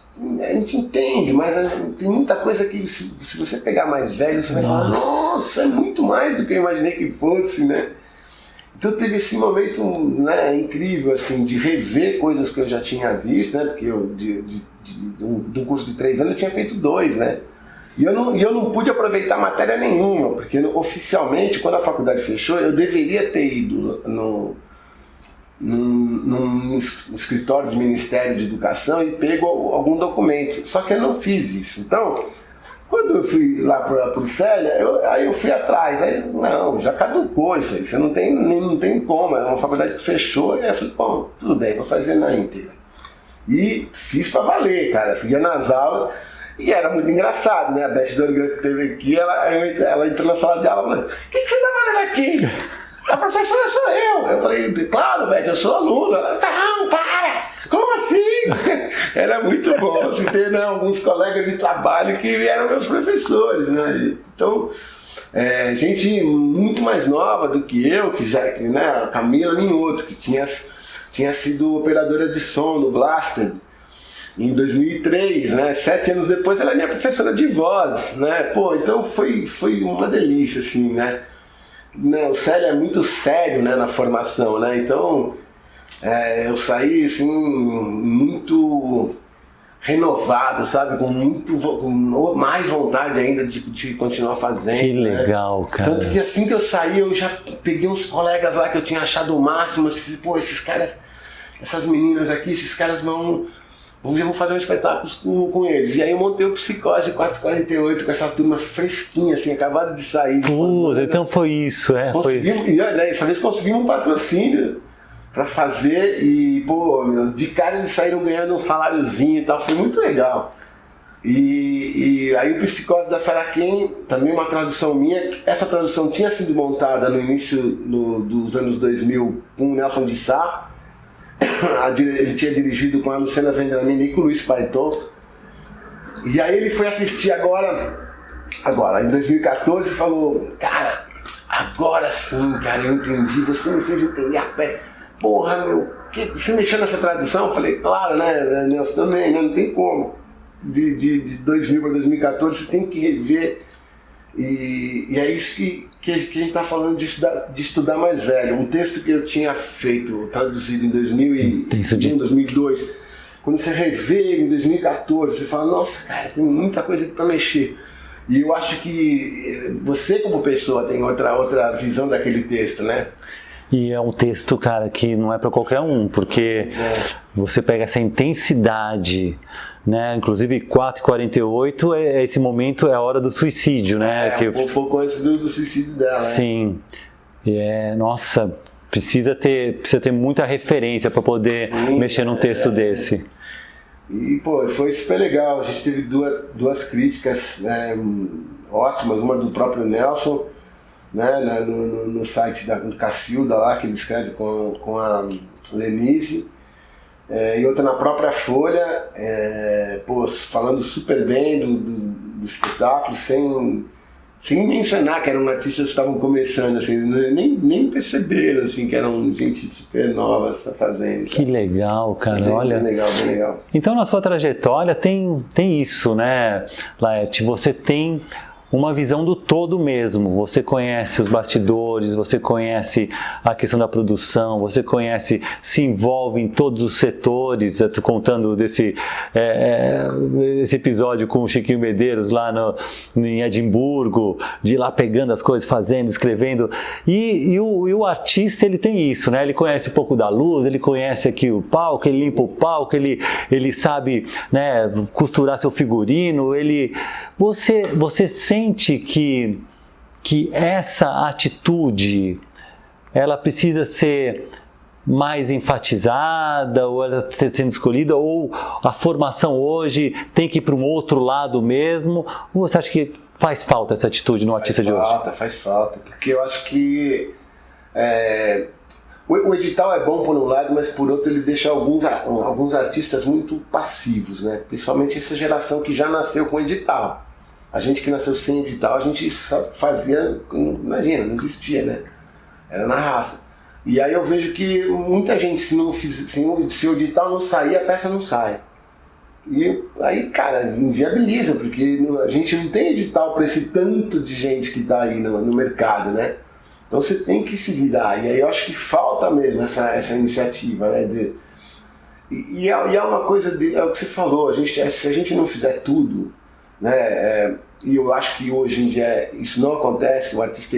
entende, mas tem muita coisa que se você pegar mais velho, você vai falar, nossa, é muito mais do que eu imaginei que fosse, né? Então teve esse momento, né, incrível, assim, de rever coisas que eu já tinha visto, né? Porque eu, de um curso de 3 anos eu tinha feito 2, né? E eu não pude aproveitar matéria nenhuma, porque oficialmente, quando a faculdade fechou, eu deveria ter ido num escritório do Ministério de Educação e pego algum documento. Só que eu não fiz isso. Então, quando eu fui lá para o Célia, aí eu fui atrás. Aí, não, já caducou isso aí. Você não tem como. É uma faculdade que fechou. E aí eu falei, bom, tudo bem, vou fazer na íntegra. E fiz para valer, cara. Fui nas aulas. E era muito engraçado, né? A Beth Dorgan que teve aqui, ela entrou na sala de aula e falou, o que você está fazendo aqui? A professora sou eu. Eu falei, claro, Beth, eu sou aluno. Ela, não, para! Como assim? Era muito bom assim, ter, né, alguns colegas de trabalho que eram meus professores, né? Então, gente muito mais nova do que eu, né, a Camila Minhoto, que tinha sido operadora de som no Blasted em 2003, né? 7 anos depois ela é minha professora de voz, né? Pô, então foi uma delícia, assim, né? O Célia é muito sério, né, na formação, né? Então eu saí assim muito renovado, sabe? Com mais vontade ainda de continuar fazendo. Que legal, né? cara. Tanto que assim que eu saí, eu já peguei uns colegas lá que eu tinha achado o máximo, assim, pô, esses caras, essas meninas aqui, esses caras vão fazer um espetáculo com eles. E aí eu montei o Psicose 448 com essa turma fresquinha, assim, acabada de sair. Então foi isso, Conseguimos, e dessa vez conseguimos um patrocínio pra fazer e, pô, de cara eles saíram ganhando um saláriozinho e tal, foi muito legal. E aí o Psicose da Sarah Kane, também uma tradução minha, essa tradução tinha sido montada no início dos anos 2000 com o Nelson de Sá. Ele tinha dirigido com a Luciana Vendramin e com o Luiz Paiton. E aí ele foi assistir agora em 2014 e falou, cara, agora sim, cara, eu entendi, você me fez entender a pé. Porra, você mexeu nessa tradução? Eu falei, claro, né, Nelson, também, né, não tem como. De 2000 para 2014 você tem que rever. E é isso que a gente está falando de estudar mais velho. Um texto que eu tinha feito, traduzido em 2001, 2002, quando você revê em 2014, você fala, nossa, cara, tem muita coisa aqui para mexer. E eu acho que você como pessoa tem outra visão daquele texto, né? E é um texto, cara, que não é para qualquer um, porque você pega essa intensidade, né? Inclusive 4h48 esse momento é a hora do suicídio, né? Um pouco antes do suicídio dela, né? Sim. Nossa, precisa ter muita referência para poder mexer num texto desse. E, pô, foi super legal. A gente teve duas críticas ótimas, uma do próprio Nelson, né, no site do Cacilda lá, que ele escreve com a Lenise, e outra na própria Folha, falando super bem do espetáculo, sem mencionar que eram artistas que estavam começando, assim, nem perceberam assim, que eram gente super nova fazendo. Que legal, cara, olha. Bem legal. Então na sua trajetória tem isso, né, Laerte? Você tem uma visão do todo mesmo. Você conhece os bastidores, você conhece a questão da produção, você se envolve em todos os setores. Eu tô contando esse episódio com o Chiquinho Medeiros lá em Edimburgo, de ir lá pegando as coisas, fazendo, escrevendo. E o artista, ele tem isso, né? Ele conhece um pouco da luz, ele conhece aqui o palco, ele limpa o palco, ele sabe, né, costurar seu figurino, você sente que essa atitude ela precisa ser mais enfatizada, ou ela está sendo escolhida, ou a formação hoje tem que ir para um outro lado mesmo? Ou você acha que faz falta essa atitude no artista de hoje? Faz falta, porque eu acho que O edital é bom por um lado, mas por outro ele deixa alguns artistas muito passivos, né? Principalmente essa geração que já nasceu com edital. A gente que nasceu sem edital, a gente só fazia, imagina, não existia, né? Era na raça. E aí eu vejo que muita gente, se o edital não sair, a peça não sai. E aí, cara, inviabiliza, porque a gente não tem edital para esse tanto de gente que está aí no mercado, né? Então você tem que se virar. E aí eu acho que falta mesmo essa iniciativa, né? E é uma coisa, é o que você falou, se a gente não fizer tudo, né? E eu acho que hoje em dia isso não acontece. O artista,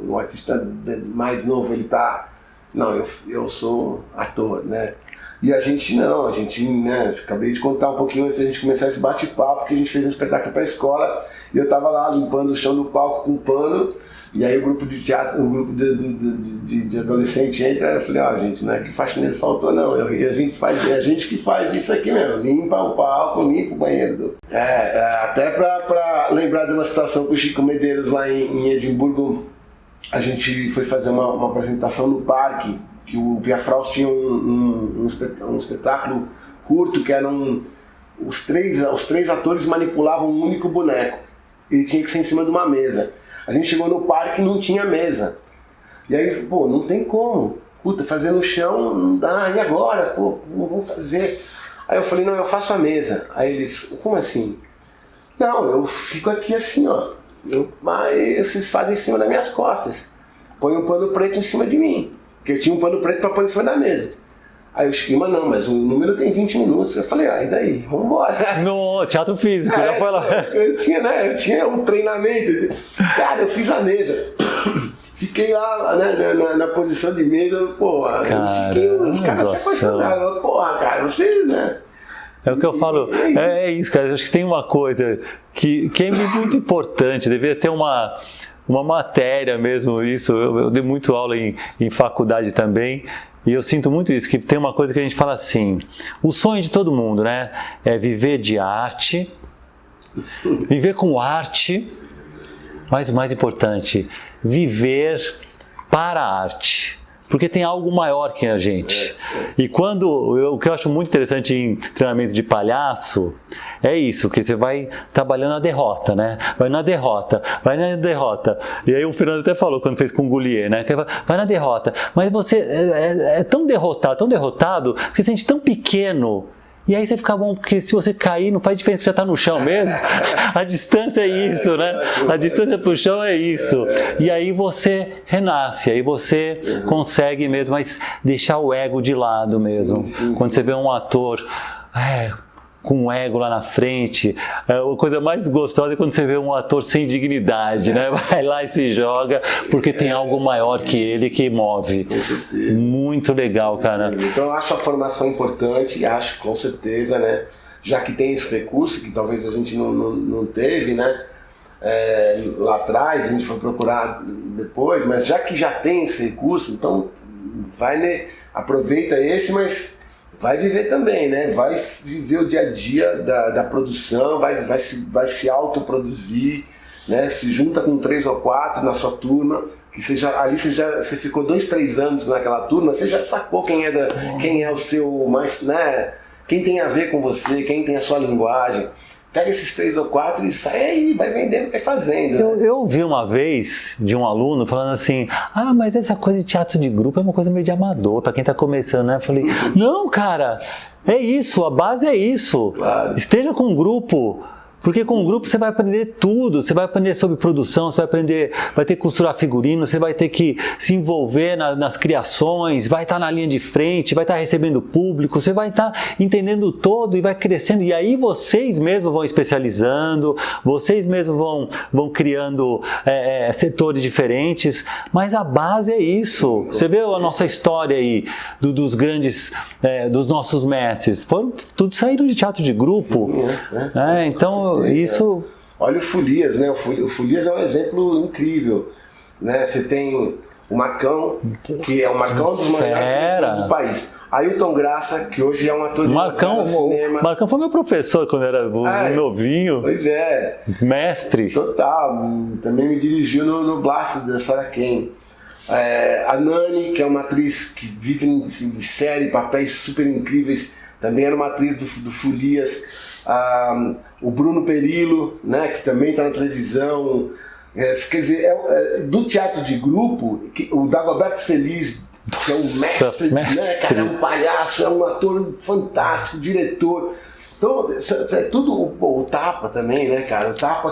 o artista mais novo, ele tá... Não, eu sou ator, né? E a gente não, né, acabei de contar um pouquinho antes da gente começar esse bate-papo, que a gente fez um espetáculo para a escola, e eu tava lá limpando o chão do palco com um pano, e aí o grupo de teatro, o grupo de adolescente entra, e eu falei, gente, não é que faxineiro faltou não, a gente que faz isso aqui mesmo, limpa o palco, limpa o banheiro. Até para lembrar de uma situação com o Chico Medeiros lá em Edimburgo, a gente foi fazer uma apresentação no parque, que o Pia Fraus tinha um espetáculo curto, que eram os três atores manipulavam um único boneco, e tinha que ser em cima de uma mesa. A gente chegou no parque e não tinha mesa. E aí, não tem como. Fazer no chão não dá, e agora? Não vamos fazer. Aí eu falei, não, eu faço a mesa. Aí eles, como assim? Não, eu fico aqui assim, ó. Mas vocês fazem em cima das minhas costas. Põe um pano preto em cima de mim. Porque eu tinha um pano preto para pôr em cima da mesa. Aí eu Chico, não, mas o número tem 20 minutos. Eu falei, e daí? Vambora. No teatro físico, já foi lá. Eu tinha um treinamento. Cara, eu fiz a mesa. Fiquei lá, né, na posição de mesa, os caras se apaixonaram. Cara, você, né? É o que eu falo, é isso, cara. Eu acho que tem uma coisa que é muito importante, deveria ter uma matéria mesmo, isso. Eu dei muito aula em faculdade também, e eu sinto muito isso, que tem uma coisa que a gente fala assim, o sonho de todo mundo, né, é viver de arte, viver com arte, mas o mais importante, viver para a arte. Porque tem algo maior que a gente. E o que eu acho muito interessante em treinamento de palhaço é isso, que você vai trabalhando a derrota, né? Vai na derrota. E aí o Fernando até falou quando fez com o Goulier, né? Que vai na derrota. Mas você é tão derrotado, que você se sente tão pequeno. E aí você fica bom, porque se você cair, não faz diferença, você já está no chão mesmo. A distância é isso, né? A distância para o chão é isso. E aí você renasce, aí você consegue mesmo, mas deixar o ego de lado mesmo. Quando você vê um ator com um ego lá na frente, a coisa mais gostosa é quando você vê um ator sem dignidade, né? Vai lá e se joga, porque tem algo maior que ele que move. Com certeza. Muito legal, cara. Então eu acho a formação importante, acho com certeza, né? Já que tem esse recurso, que talvez a gente não teve, né? Lá atrás, a gente foi procurar depois, mas já que já tem esse recurso, então aproveita esse, mas vai viver também, né? Vai viver o dia a dia da produção, vai se autoproduzir, né? Se junta com 3 ou 4 na sua turma, que você ficou 2, 3 anos naquela turma, você já sacou quem é o seu mais, né? Quem tem a ver com você, quem tem a sua linguagem. Pega esses 3 ou 4 e sai aí, vai vendendo, vai fazendo. Eu ouvi uma vez de um aluno falando assim, mas essa coisa de teatro de grupo é uma coisa meio de amador, para quem está começando, né? Eu falei, não, cara, é isso, a base é isso. Claro. Esteja com um grupo. Porque com o grupo você vai aprender tudo, você vai aprender sobre produção, vai ter que costurar figurino, você vai ter que se envolver nas criações, vai estar na linha de frente, vai estar recebendo público, você vai estar entendendo todo e vai crescendo. E aí vocês mesmos vão especializando, vocês mesmos vão criando setores diferentes, mas a base é isso. Você vê a nossa história aí, dos grandes, dos nossos mestres, tudo saíram de teatro de grupo. Sim, então isso... Olha o Folias, né? O Folias é um exemplo incrível, né? Você tem o Marcão, que é o Marcão dos maiores do país. Ailton Graça, que hoje é um ator de cinema. O Marcão foi meu professor quando era novinho. Pois é. Mestre. Total. Também me dirigiu no Blast da Sarah Kane. A Nani, que é uma atriz que vive em série, papéis super incríveis, também era uma atriz do Folias. O Bruno Perillo, né, que também está na televisão. Quer dizer, do teatro de grupo, o Dagoberto Feliz, que é um mestre. Né, cara, é um palhaço, é um ator fantástico, diretor. Então, é tudo o Tapa também, né, cara? O Tapa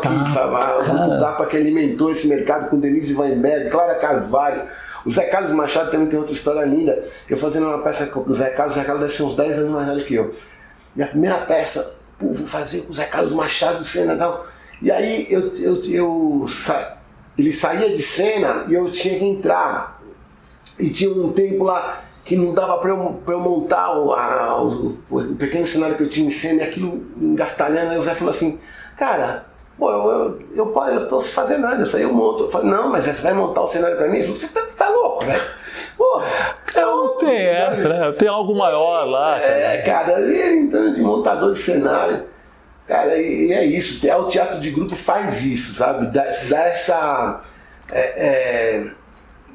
que alimentou esse mercado com Denise Weinberg, Clara Carvalho. O Zé Carlos Machado também tem outra história linda. Eu fazendo uma peça com o Zé Carlos deve ser uns 10 anos mais velho que eu. E a primeira peça, vou fazer com o Zé Carlos Machado, cena e tal. E aí ele saía de cena e eu tinha que entrar. E tinha um tempo lá que não dava para eu montar o pequeno cenário que eu tinha em cena, e aquilo engastalhando. Aí o Zé falou assim, cara, pô, eu tô se fazendo nada, isso aí eu monto. Eu falei, não, mas você vai montar o cenário para mim? Ele falou, você tá louco, velho? Pô, não tem essa, né? Tem algo maior lá. Cara, ele entrando de montador de cenário. Cara, e é isso, o teatro de grupo faz isso, sabe? Dá essa...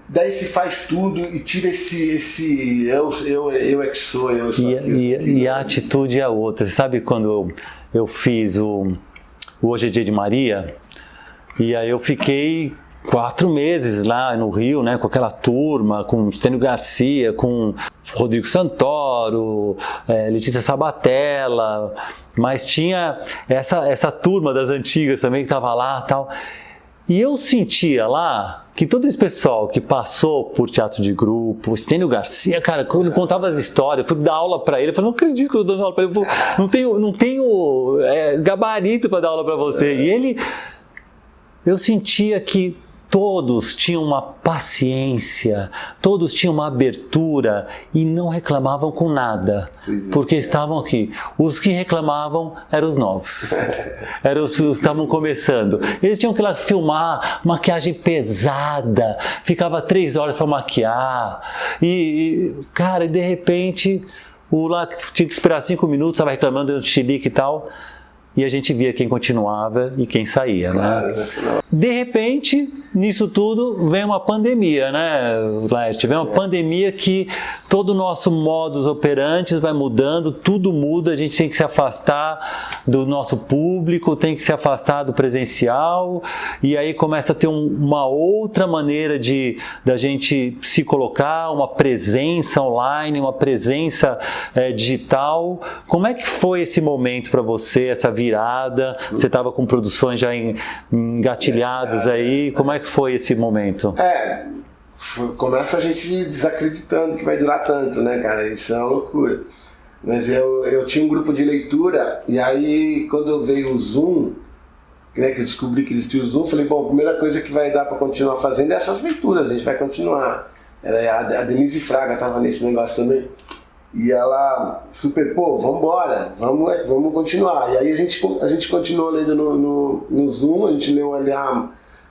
Daí se faz tudo e tira esse eu é que sou, eu sou e a atitude é outra. Você sabe quando eu fiz o Hoje é Dia de Maria, e aí eu fiquei 4 meses lá no Rio, né, com aquela turma, com Stênio Garcia, com Rodrigo Santoro, Letícia Sabatella, mas tinha essa turma das antigas também que estava lá e tal. E eu sentia lá que todo esse pessoal que passou por teatro de grupo, o Stênio Garcia, cara, quando ele contava as histórias, eu fui dar aula pra ele, eu falei, não acredito que eu tô dando aula pra ele, não tenho gabarito pra dar aula pra você. E eu sentia que todos tinham uma paciência, todos tinham uma abertura e não reclamavam com nada, porque estavam aqui. Os que reclamavam eram os novos, eram os que estavam começando. Eles tinham que ir lá filmar, maquiagem pesada, ficava 3 horas para maquiar, cara, e de repente, o lá que tinha que esperar 5 minutos, estava reclamando do chilique e tal. E a gente via quem continuava e quem saía, né? De repente, nisso tudo, vem uma pandemia, né, Laerte? Vem uma pandemia que todo o nosso modus operandi vai mudando, tudo muda, a gente tem que se afastar do nosso público, tem que se afastar do presencial, e aí começa a ter uma outra maneira da gente se colocar, uma presença online, uma presença digital. Como é que foi esse momento para você, essa virada? Você estava com produções já engatilhadas aí, como é que foi esse momento? Começa a gente desacreditando que vai durar tanto, né, cara? Isso é uma loucura. Mas eu tinha um grupo de leitura, e aí quando veio o Zoom, né, que eu descobri que existia o Zoom, falei, bom, a primeira coisa que vai dar para continuar fazendo é essas leituras, a gente vai continuar. A Denise Fraga estava nesse negócio também. E ela super, vambora, vamos continuar. E aí a gente continuou lendo no Zoom, a gente leu ali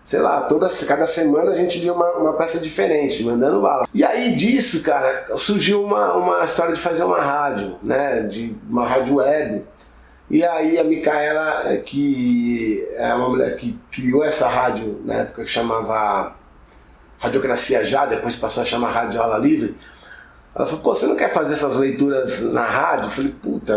sei lá, cada semana a gente lia uma peça diferente, mandando bala. E aí disso, cara, surgiu uma história de fazer uma rádio, né, de uma rádio web. E aí a Micaela, que é uma mulher que criou essa rádio, na época que chamava Radiocracia Já, depois passou a chamar Rádio Aula Livre, ela falou, você não quer fazer essas leituras na rádio? Eu falei, puta,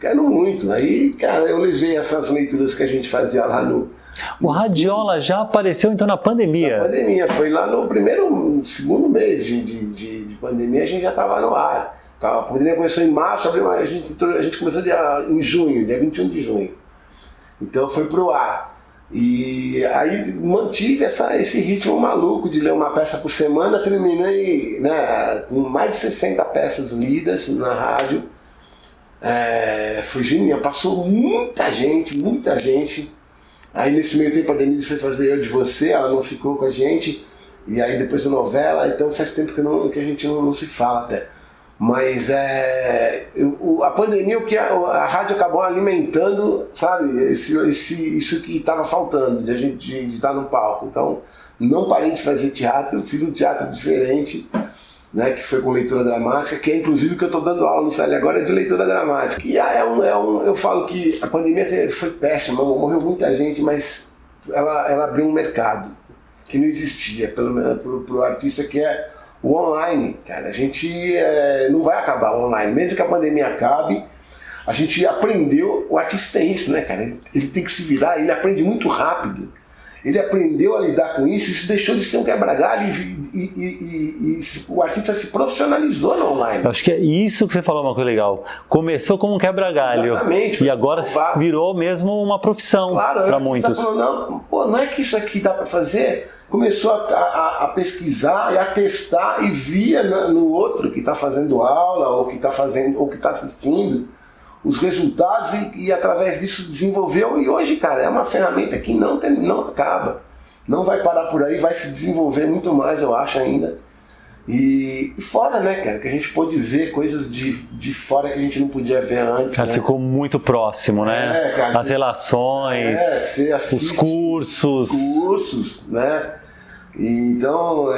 quero muito. Aí, cara, eu levei essas leituras que a gente fazia lá no... O Radiola já apareceu então na pandemia? Na pandemia, foi lá no segundo mês de pandemia, a gente já estava no ar. A pandemia começou em março, a gente começou em junho, dia 21 de junho. Então foi pro ar. E aí mantive esse ritmo maluco de ler uma peça por semana, terminei, né, com mais de 60 peças lidas na rádio. Foi genial, passou muita gente. Aí nesse meio tempo a Denise foi fazer Eu de Você, ela não ficou com a gente. E aí depois a novela, então faz tempo que a gente não se fala até. Mas a pandemia, o que a rádio acabou alimentando, sabe, isso que estava faltando, de a gente estar no palco. Então, não parei de fazer teatro, fiz um teatro diferente, né, que foi com leitura dramática, que é inclusive o que eu estou dando aula no SALE agora, é de leitura dramática. E eu falo que a pandemia foi péssima, morreu muita gente, mas ela abriu um mercado. que não existia, pelo menos pro artista, que é o online, cara. A gente não vai acabar o online, mesmo que a pandemia acabe. A gente aprendeu, o artista tem isso, né, cara? Ele tem que se virar, ele aprende muito rápido. Ele aprendeu a lidar com isso deixou de ser um quebra-galho e o artista se profissionalizou no online. Eu acho que é isso que você falou, uma coisa legal. Começou como um quebra-galho. Exatamente. E agora virou mesmo uma profissão para muitos. Falou, não é que isso aqui dá para fazer. Começou a pesquisar e a testar e via no outro que está fazendo aula ou que está fazendo ou que está assistindo os resultados e através disso desenvolveu, e hoje, cara, é uma ferramenta que não acaba, não vai parar por aí, vai se desenvolver muito mais, eu acho, ainda. E fora, né, cara, que a gente pôde ver coisas de fora que a gente não podia ver antes. Cara, né? Ficou muito próximo, né? Cara, as relações, os cursos, né? Então,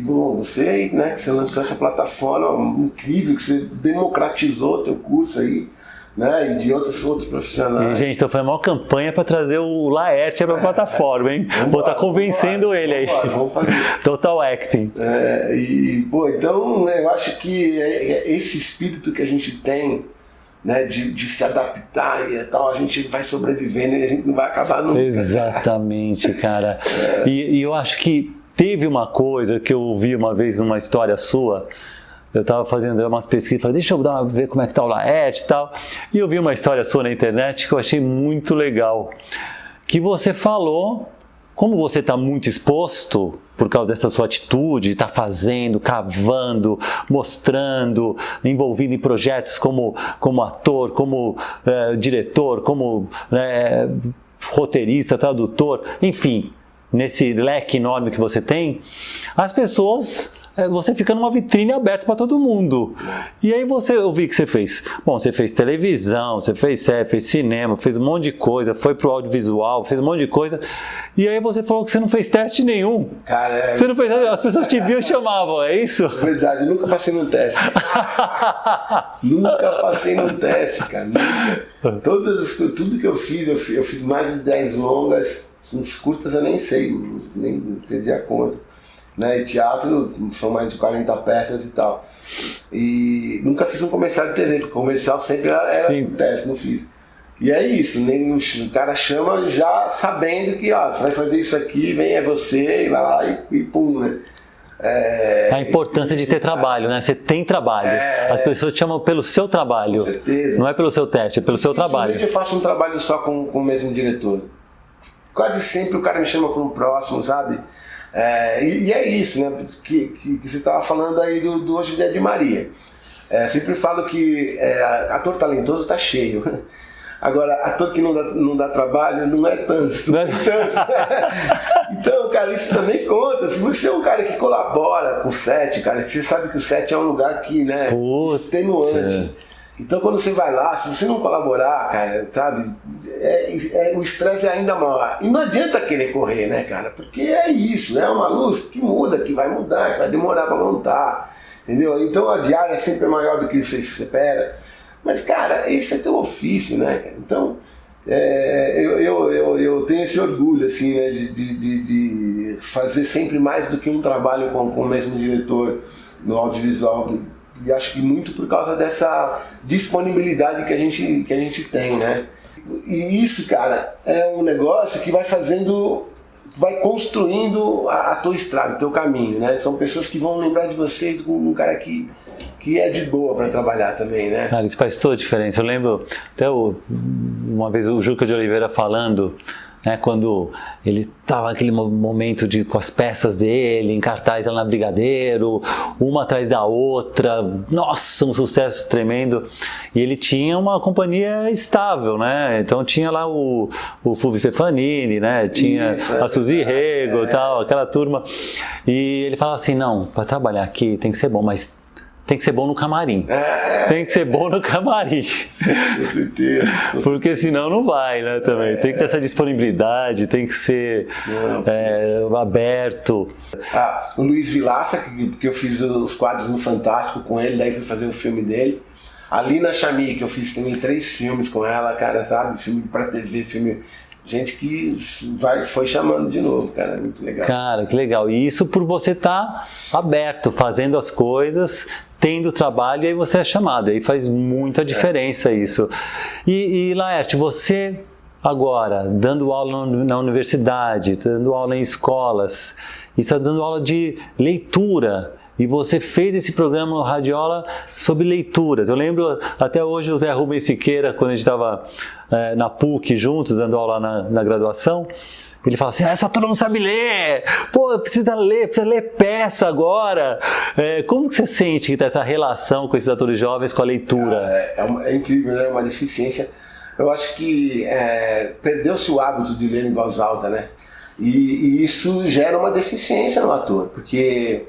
bom, você, né, que você lançou essa plataforma incrível, que você democratizou o teu curso aí, né, e de outros profissionais. E, gente, estou fazendo uma campanha para trazer o Laerte para a plataforma, hein? Vou estar convencendo ele aí. Vamos fazer. Total Acting. Então, eu acho que esse espírito que a gente tem, né, de se adaptar e tal, a gente vai sobrevivendo e a gente não vai acabar nunca. Exatamente, cara. E eu acho que teve uma coisa que eu ouvi uma vez numa história sua. Eu estava fazendo umas pesquisas, falei, deixa eu ver como é que tá o Laerte e tal. E eu vi uma história sua na internet que eu achei muito legal. Que você falou, como você está muito exposto por causa dessa sua atitude, está fazendo, cavando, mostrando, envolvido em projetos como ator, como diretor, como roteirista, tradutor, enfim, nesse leque enorme que você tem, as pessoas... Você fica numa vitrine aberta para todo mundo. E aí eu vi que você fez. Bom, você fez televisão, você fez série, fez cinema, fez um monte de coisa, foi pro audiovisual, fez um monte de coisa. E aí você falou que você não fez teste nenhum. Cara, você não fez, as pessoas te viam e chamavam, é isso? Verdade, eu nunca passei num teste. Nunca passei num teste, cara. Nunca. Tudo que eu fiz mais de 10 longas, uns curtas eu nem sei, nem perdi a conta. Né, e teatro são mais de 40 peças e tal. E nunca fiz um comercial de TV, porque o comercial sempre era um teste, não fiz. E é isso, o cara chama já sabendo que você vai fazer isso aqui, vem você, e vai lá e pum, né? A importância de ter trabalho, né? Você tem trabalho. As pessoas te chamam pelo seu trabalho. Com certeza. Não é pelo seu teste, é pelo seu trabalho. Eu faço um trabalho só com o mesmo diretor. Quase sempre o cara me chama para um próximo, sabe? E é isso, né, que você estava falando aí do Hoje Dia de Maria. Sempre falo que ator talentoso está cheio. Agora, ator que não dá trabalho não é tanto. Então, cara, isso também conta. Se você é um cara que colabora com o set, cara, você sabe que o set é um lugar que, né, extenuante. Então, quando você vai lá, se você não colaborar, cara, sabe, o estresse é ainda maior. E não adianta querer correr, né, cara? Porque é isso, é uma luz que muda, que vai mudar, que vai demorar para montar, entendeu? Então, a diária sempre é maior do que você espera. Mas, cara, esse é teu ofício, né, cara? Então, eu tenho esse orgulho, assim, né, de fazer sempre mais do que um trabalho com o mesmo diretor no audiovisual. E acho que muito por causa dessa disponibilidade que a gente tem, né? E isso, cara, é um negócio que vai construindo a tua estrada, o teu caminho, né? São pessoas que vão lembrar de você como um cara que é de boa para trabalhar também, né? Cara, isso faz toda a diferença. Eu lembro até uma vez o Juca de Oliveira falando, né, quando ele estava naquele momento com as peças dele, em cartaz lá na Brigadeiro, uma atrás da outra, nossa, um sucesso tremendo, e ele tinha uma companhia estável, né, então tinha lá o Fulvio Stefanini, né, tinha a Suzy Rego, tal, aquela turma, e ele falava assim, não, para trabalhar aqui tem que ser bom, mas tem que ser bom no camarim. Tem que ser bom no camarim. Com certeza. Porque senão não vai, né, também. Tem que ter essa disponibilidade, tem que ser aberto. O Luiz Vilaça, que eu fiz os quadros no Fantástico com ele, daí fui fazer o filme dele. A Lina Chami, que eu fiz também 3 filmes com ela, cara, sabe? Filme pra TV, filme gente que foi chamando de novo, cara, muito legal. Cara, que legal. E isso por você estar aberto, fazendo as coisas, tendo trabalho, e aí você é chamado. Aí faz muita diferença isso. E Laerte, você agora, dando aula na universidade, dando aula em escolas, e está dando aula de leitura, e você fez esse programa no Radiola sobre leituras. Eu lembro até hoje o Zé Rubens Siqueira, quando a gente estava na PUC juntos, dando aula na graduação, ele fala assim, essa turma não sabe ler, pô, precisa ler peça agora. Como que você sente que está essa relação com esses atores jovens com a leitura? É incrível, né? Uma deficiência. Eu acho que perdeu-se o hábito de ler em voz alta, né? E isso gera uma deficiência no ator, porque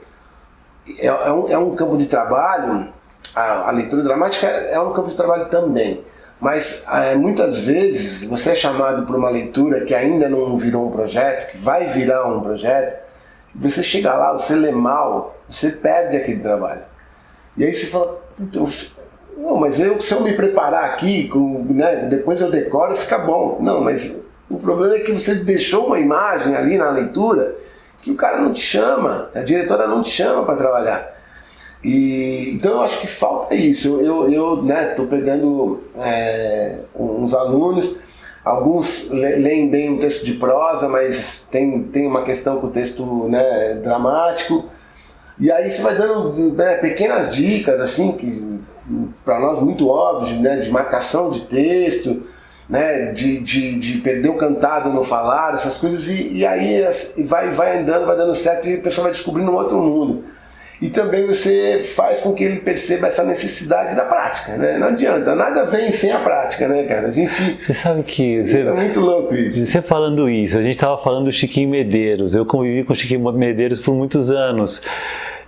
é um campo de trabalho, a leitura dramática é um campo de trabalho também, mas muitas vezes você é chamado por uma leitura que ainda não virou um projeto, que vai virar um projeto, você chega lá, você lê mal, você perde aquele trabalho. E aí você fala, não, mas se eu me preparar aqui, né, depois eu decoro, fica bom. Não, mas o problema é que você deixou uma imagem ali na leitura que o cara não te chama, a diretora não te chama para trabalhar. Então eu acho que falta isso. Eu tô pegando uns alunos, alguns leem bem um texto de prosa, mas tem uma questão com o texto, né, dramático. E aí você vai dando, né, pequenas dicas, assim, que para nós muito óbvias, né, de marcação de texto, né, de perder o cantado no falar, essas coisas, e aí vai andando, vai dando certo, e a pessoa vai descobrindo um outro mundo. E também você faz com que ele perceba essa necessidade da prática, né? Não adianta, nada vem sem a prática, né, cara? Você sabe que... É muito louco isso. Você falando isso, a gente estava falando do Chiquinho Medeiros, eu convivi com o Chiquinho Medeiros por muitos anos.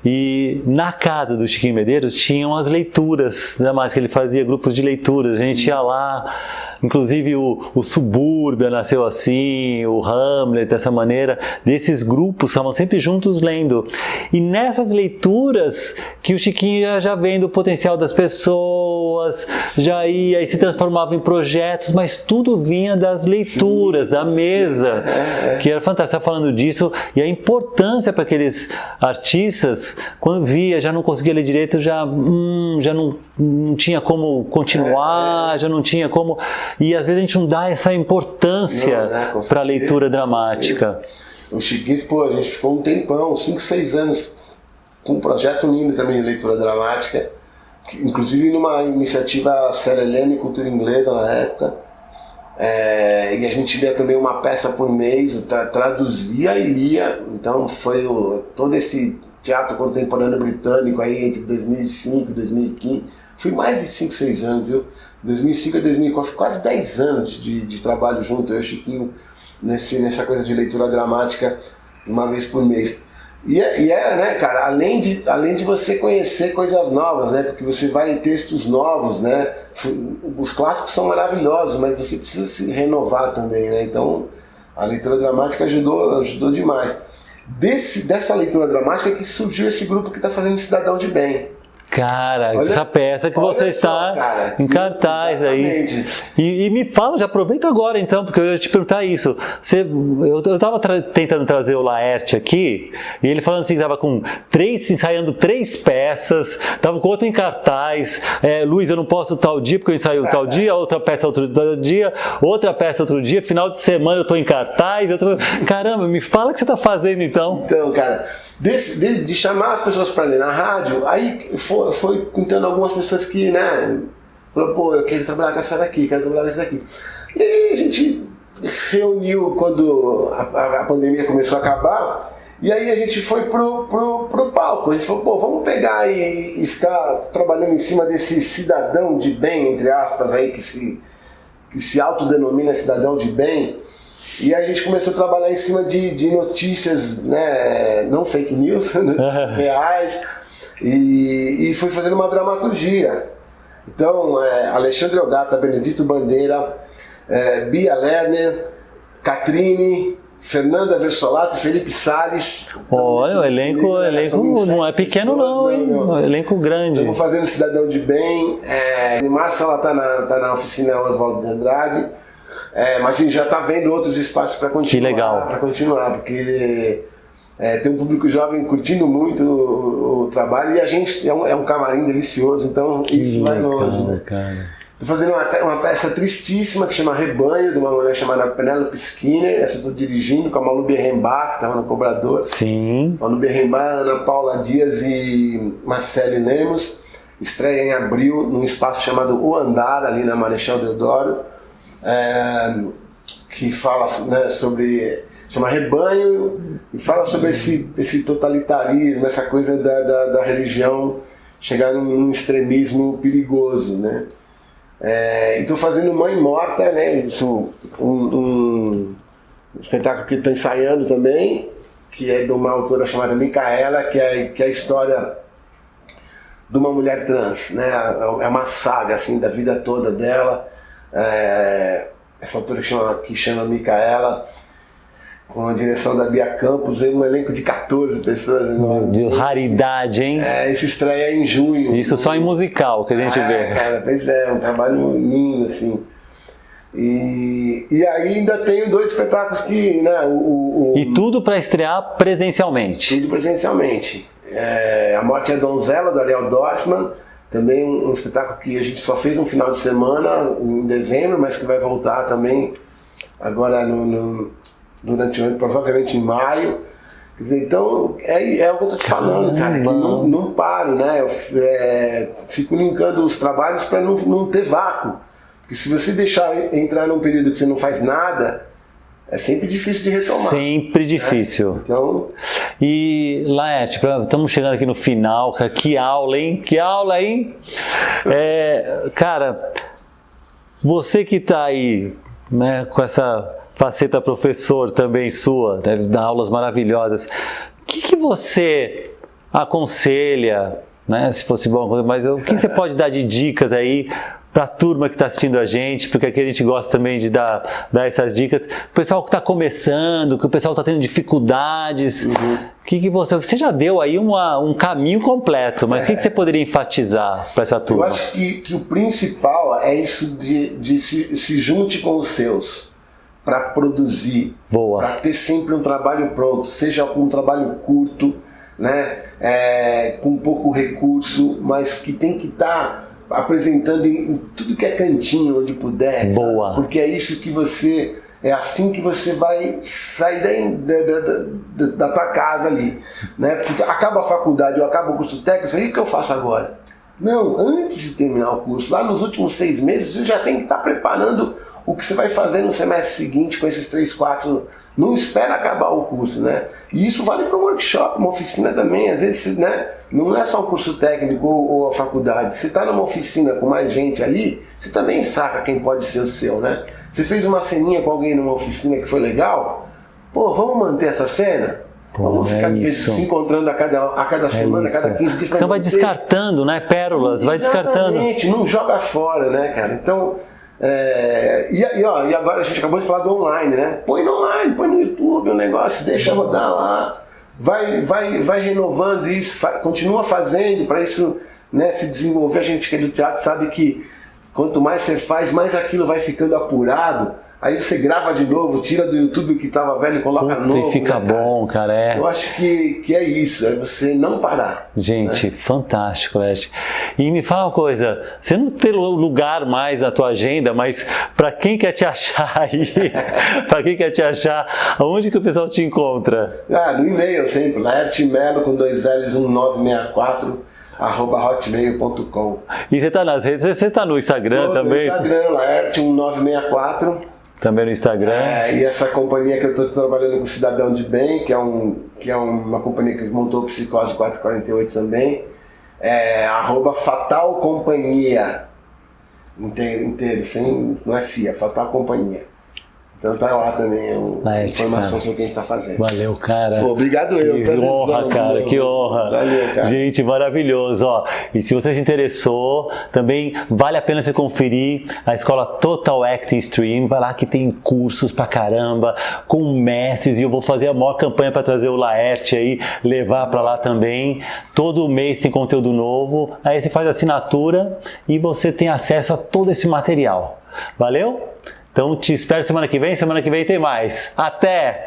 E na casa do Chiquinho Medeiros tinham as leituras, ainda mais que ele fazia grupos de leituras, a gente ia lá, inclusive o Subúrbia nasceu assim, o Hamlet dessa maneira, desses grupos estavam sempre juntos lendo. E nessas leituras que o Chiquinho já vendo o potencial das pessoas, já ia e se transformava em projetos, mas tudo vinha das leituras, da mesa, que era fantástico. Você está falando disso, e a importância para aqueles artistas, quando via, já não conseguia ler direito, já não tinha como continuar, já não tinha como... E às vezes a gente não dá essa importância para a leitura dramática. O Chiquinho, pô, a gente ficou um tempão, 5, 6 anos, com um projeto lindo também de leitura dramática, inclusive numa iniciativa Serelene e Cultura Inglesa na época. E a gente lia também uma peça por mês, traduzia e lia. Então foi todo esse teatro contemporâneo britânico aí entre 2005 e 2015. Fui mais de 5, 6 anos, viu? 2005 a 2004, quase 10 anos de trabalho junto, eu e o Chiquinho, nessa coisa de leitura dramática, uma vez por mês. E era, né, cara, além de você conhecer coisas novas, né, porque você vai em textos novos, né, os clássicos são maravilhosos, mas você precisa se renovar também, né, então a leitura dramática ajudou demais. Dessa leitura dramática que surgiu esse grupo que está fazendo Cidadão de Bem. Cara, essa peça que você está em cartaz aí. E me fala, já aproveita agora então, porque eu ia te perguntar isso. Eu estava tentando trazer o Laerte aqui, e ele falando assim que estava ensaiando 3 peças, estava com outra em cartaz. Luiz, eu não posso tal dia, porque eu ensaio tal dia, outra peça outro dia, outra peça outro dia, final de semana eu estou em cartaz. Caramba, me fala o que você está fazendo então. Então, cara, de chamar as pessoas para ler na rádio, aí foi pintando algumas pessoas que, né, falou, pô, eu quero trabalhar com essa daqui, quero trabalhar com essa daqui. E aí a gente reuniu quando a pandemia começou a acabar, e aí a gente foi pro palco. A gente falou, pô, vamos pegar e ficar trabalhando em cima desse cidadão de bem, entre aspas, aí, que se autodenomina cidadão de bem. E aí a gente começou a trabalhar em cima de notícias, né, não fake news, reais, e foi fazendo uma dramaturgia. Então, Alexandre Ogata, Benedito Bandeira, Bia Lerner, Catrine, Fernanda Versolato, Felipe Salles. Olha, o elenco não é pequeno não, hein? Um elenco grande. Estamos fazendo Cidadão de Bem. Márcia, ela tá na oficina Oswaldo de Andrade. Mas a gente já está vendo outros espaços para continuar. Que legal. Para continuar, porque tem um público jovem curtindo muito o trabalho e a gente é um camarim delicioso, então isso vai longe. Né? Estou fazendo uma peça tristíssima que chama Rebanho, de uma mulher chamada Penélope Skinner. Essa eu estou dirigindo com a Malu Berrembach, que estava no Cobrador. Sim. Malu Berrembach, Ana Paula Dias e Marcele Lemos. Estreia em abril num espaço chamado O Andar, ali na Marechal Deodoro, que fala, né, chama Rebanho, e fala sobre esse totalitarismo, essa coisa da religião chegar num extremismo perigoso, né? Estou fazendo Mãe Morta, né? Isso, um espetáculo que estou ensaiando também, que é de uma autora chamada Micaela, que é a história de uma mulher trans, né? É uma saga assim da vida toda dela. Essa autora que chama Micaela, com a direção da Bia Campos, um elenco de 14 pessoas. De raridade, hein? Isso estreia em junho. Isso só em musical que a gente vê. Cara, pois é, um trabalho lindo, assim. E ainda tenho 2 espetáculos que, né, E tudo para estrear presencialmente. Tudo presencialmente. A Morte é Donzela, do Ariel Dorfman, também um espetáculo que a gente só fez um final de semana em dezembro, mas que vai voltar também agora durante o ano, provavelmente em maio. Quer dizer, então é o que eu estou te falando, cara, que não paro, né? Eu fico linkando os trabalhos para não ter vácuo. Porque se você deixar entrar num período que você não faz nada, é sempre difícil de retomar. Sempre difícil. Então... E, Laerte, estamos chegando aqui no final, cara, que aula, hein? Que aula, hein? Cara, você que está aí, né, com essa faceta professor também sua, deve dar aulas maravilhosas, o que você aconselha, né, se fosse bom, mas o que você pode dar de dicas aí para a turma que está assistindo a gente, porque aqui a gente gosta também de dar essas dicas, o pessoal que está começando, que o pessoal está tendo dificuldades, que você já deu aí um caminho completo, mas o que você poderia enfatizar para essa turma? Eu acho que o principal é isso de se junte com os seus para produzir, para ter sempre um trabalho pronto, seja um trabalho curto, né, com pouco recurso, mas que tem que estar apresentando em tudo que é cantinho, onde puder. Boa. Sabe? Porque é isso que é assim que você vai sair da tua casa ali, né? Porque acaba a faculdade ou acaba o curso técnico, aí o que eu faço agora? Não, antes de terminar o curso, lá nos últimos 6 meses, você já tem que estar preparando o que você vai fazer no semestre seguinte com esses 3, 4... Não espera acabar o curso, né? E isso vale para um workshop, uma oficina também. Às vezes, né, não é só um curso técnico ou a faculdade. Você está numa oficina com mais gente ali, você também saca quem pode ser o seu, né? Você fez uma ceninha com alguém numa oficina que foi legal, pô, vamos manter essa cena? Vamos ficar se encontrando a cada semana, a cada 15 dias. Você vai descartando, né, pérolas, vai descartando. Exatamente, não joga fora, né, cara? Então... E agora a gente acabou de falar do online, né? Põe no online, põe no YouTube o negócio, deixa rodar lá, vai renovando isso, continua fazendo para isso, né, se desenvolver. A gente que é do teatro sabe que quanto mais você faz, mais aquilo vai ficando apurado. Aí você grava de novo, tira do YouTube o que estava velho e coloca novo. E fica bom, cara. Eu acho que é isso, é você não parar. Gente, fantástico, Laerte. E me fala uma coisa, você não tem lugar mais na tua agenda, mas para quem quer te achar aí, para quem quer te achar, aonde que o pessoal te encontra? No e-mail sempre, laertemelo com 2 L's 1964 @hotmail.com. E você tá nas redes, você tá no Instagram também? No Instagram, laerte1964. Também no Instagram. E essa companhia que eu estou trabalhando com o Cidadão de Bem, que é uma companhia que montou Psicose 448 também, @Fatal Companhia, inteiro, não é CIA, Fatal Companhia. Então tá lá também informação sobre o que a gente tá fazendo. Valeu, cara. Pô, obrigado eu. Que honra, cara, que honra. Valeu, cara. Gente, maravilhoso. Ó, e se você se interessou, também vale a pena você conferir a escola Total Acting Stream. Vai lá que tem cursos pra caramba, com mestres, e eu vou fazer a maior campanha para trazer o Laerte aí, levar pra lá também. Todo mês tem conteúdo novo. Aí você faz assinatura e você tem acesso a todo esse material. Valeu? Então te espero semana que vem tem mais. Até!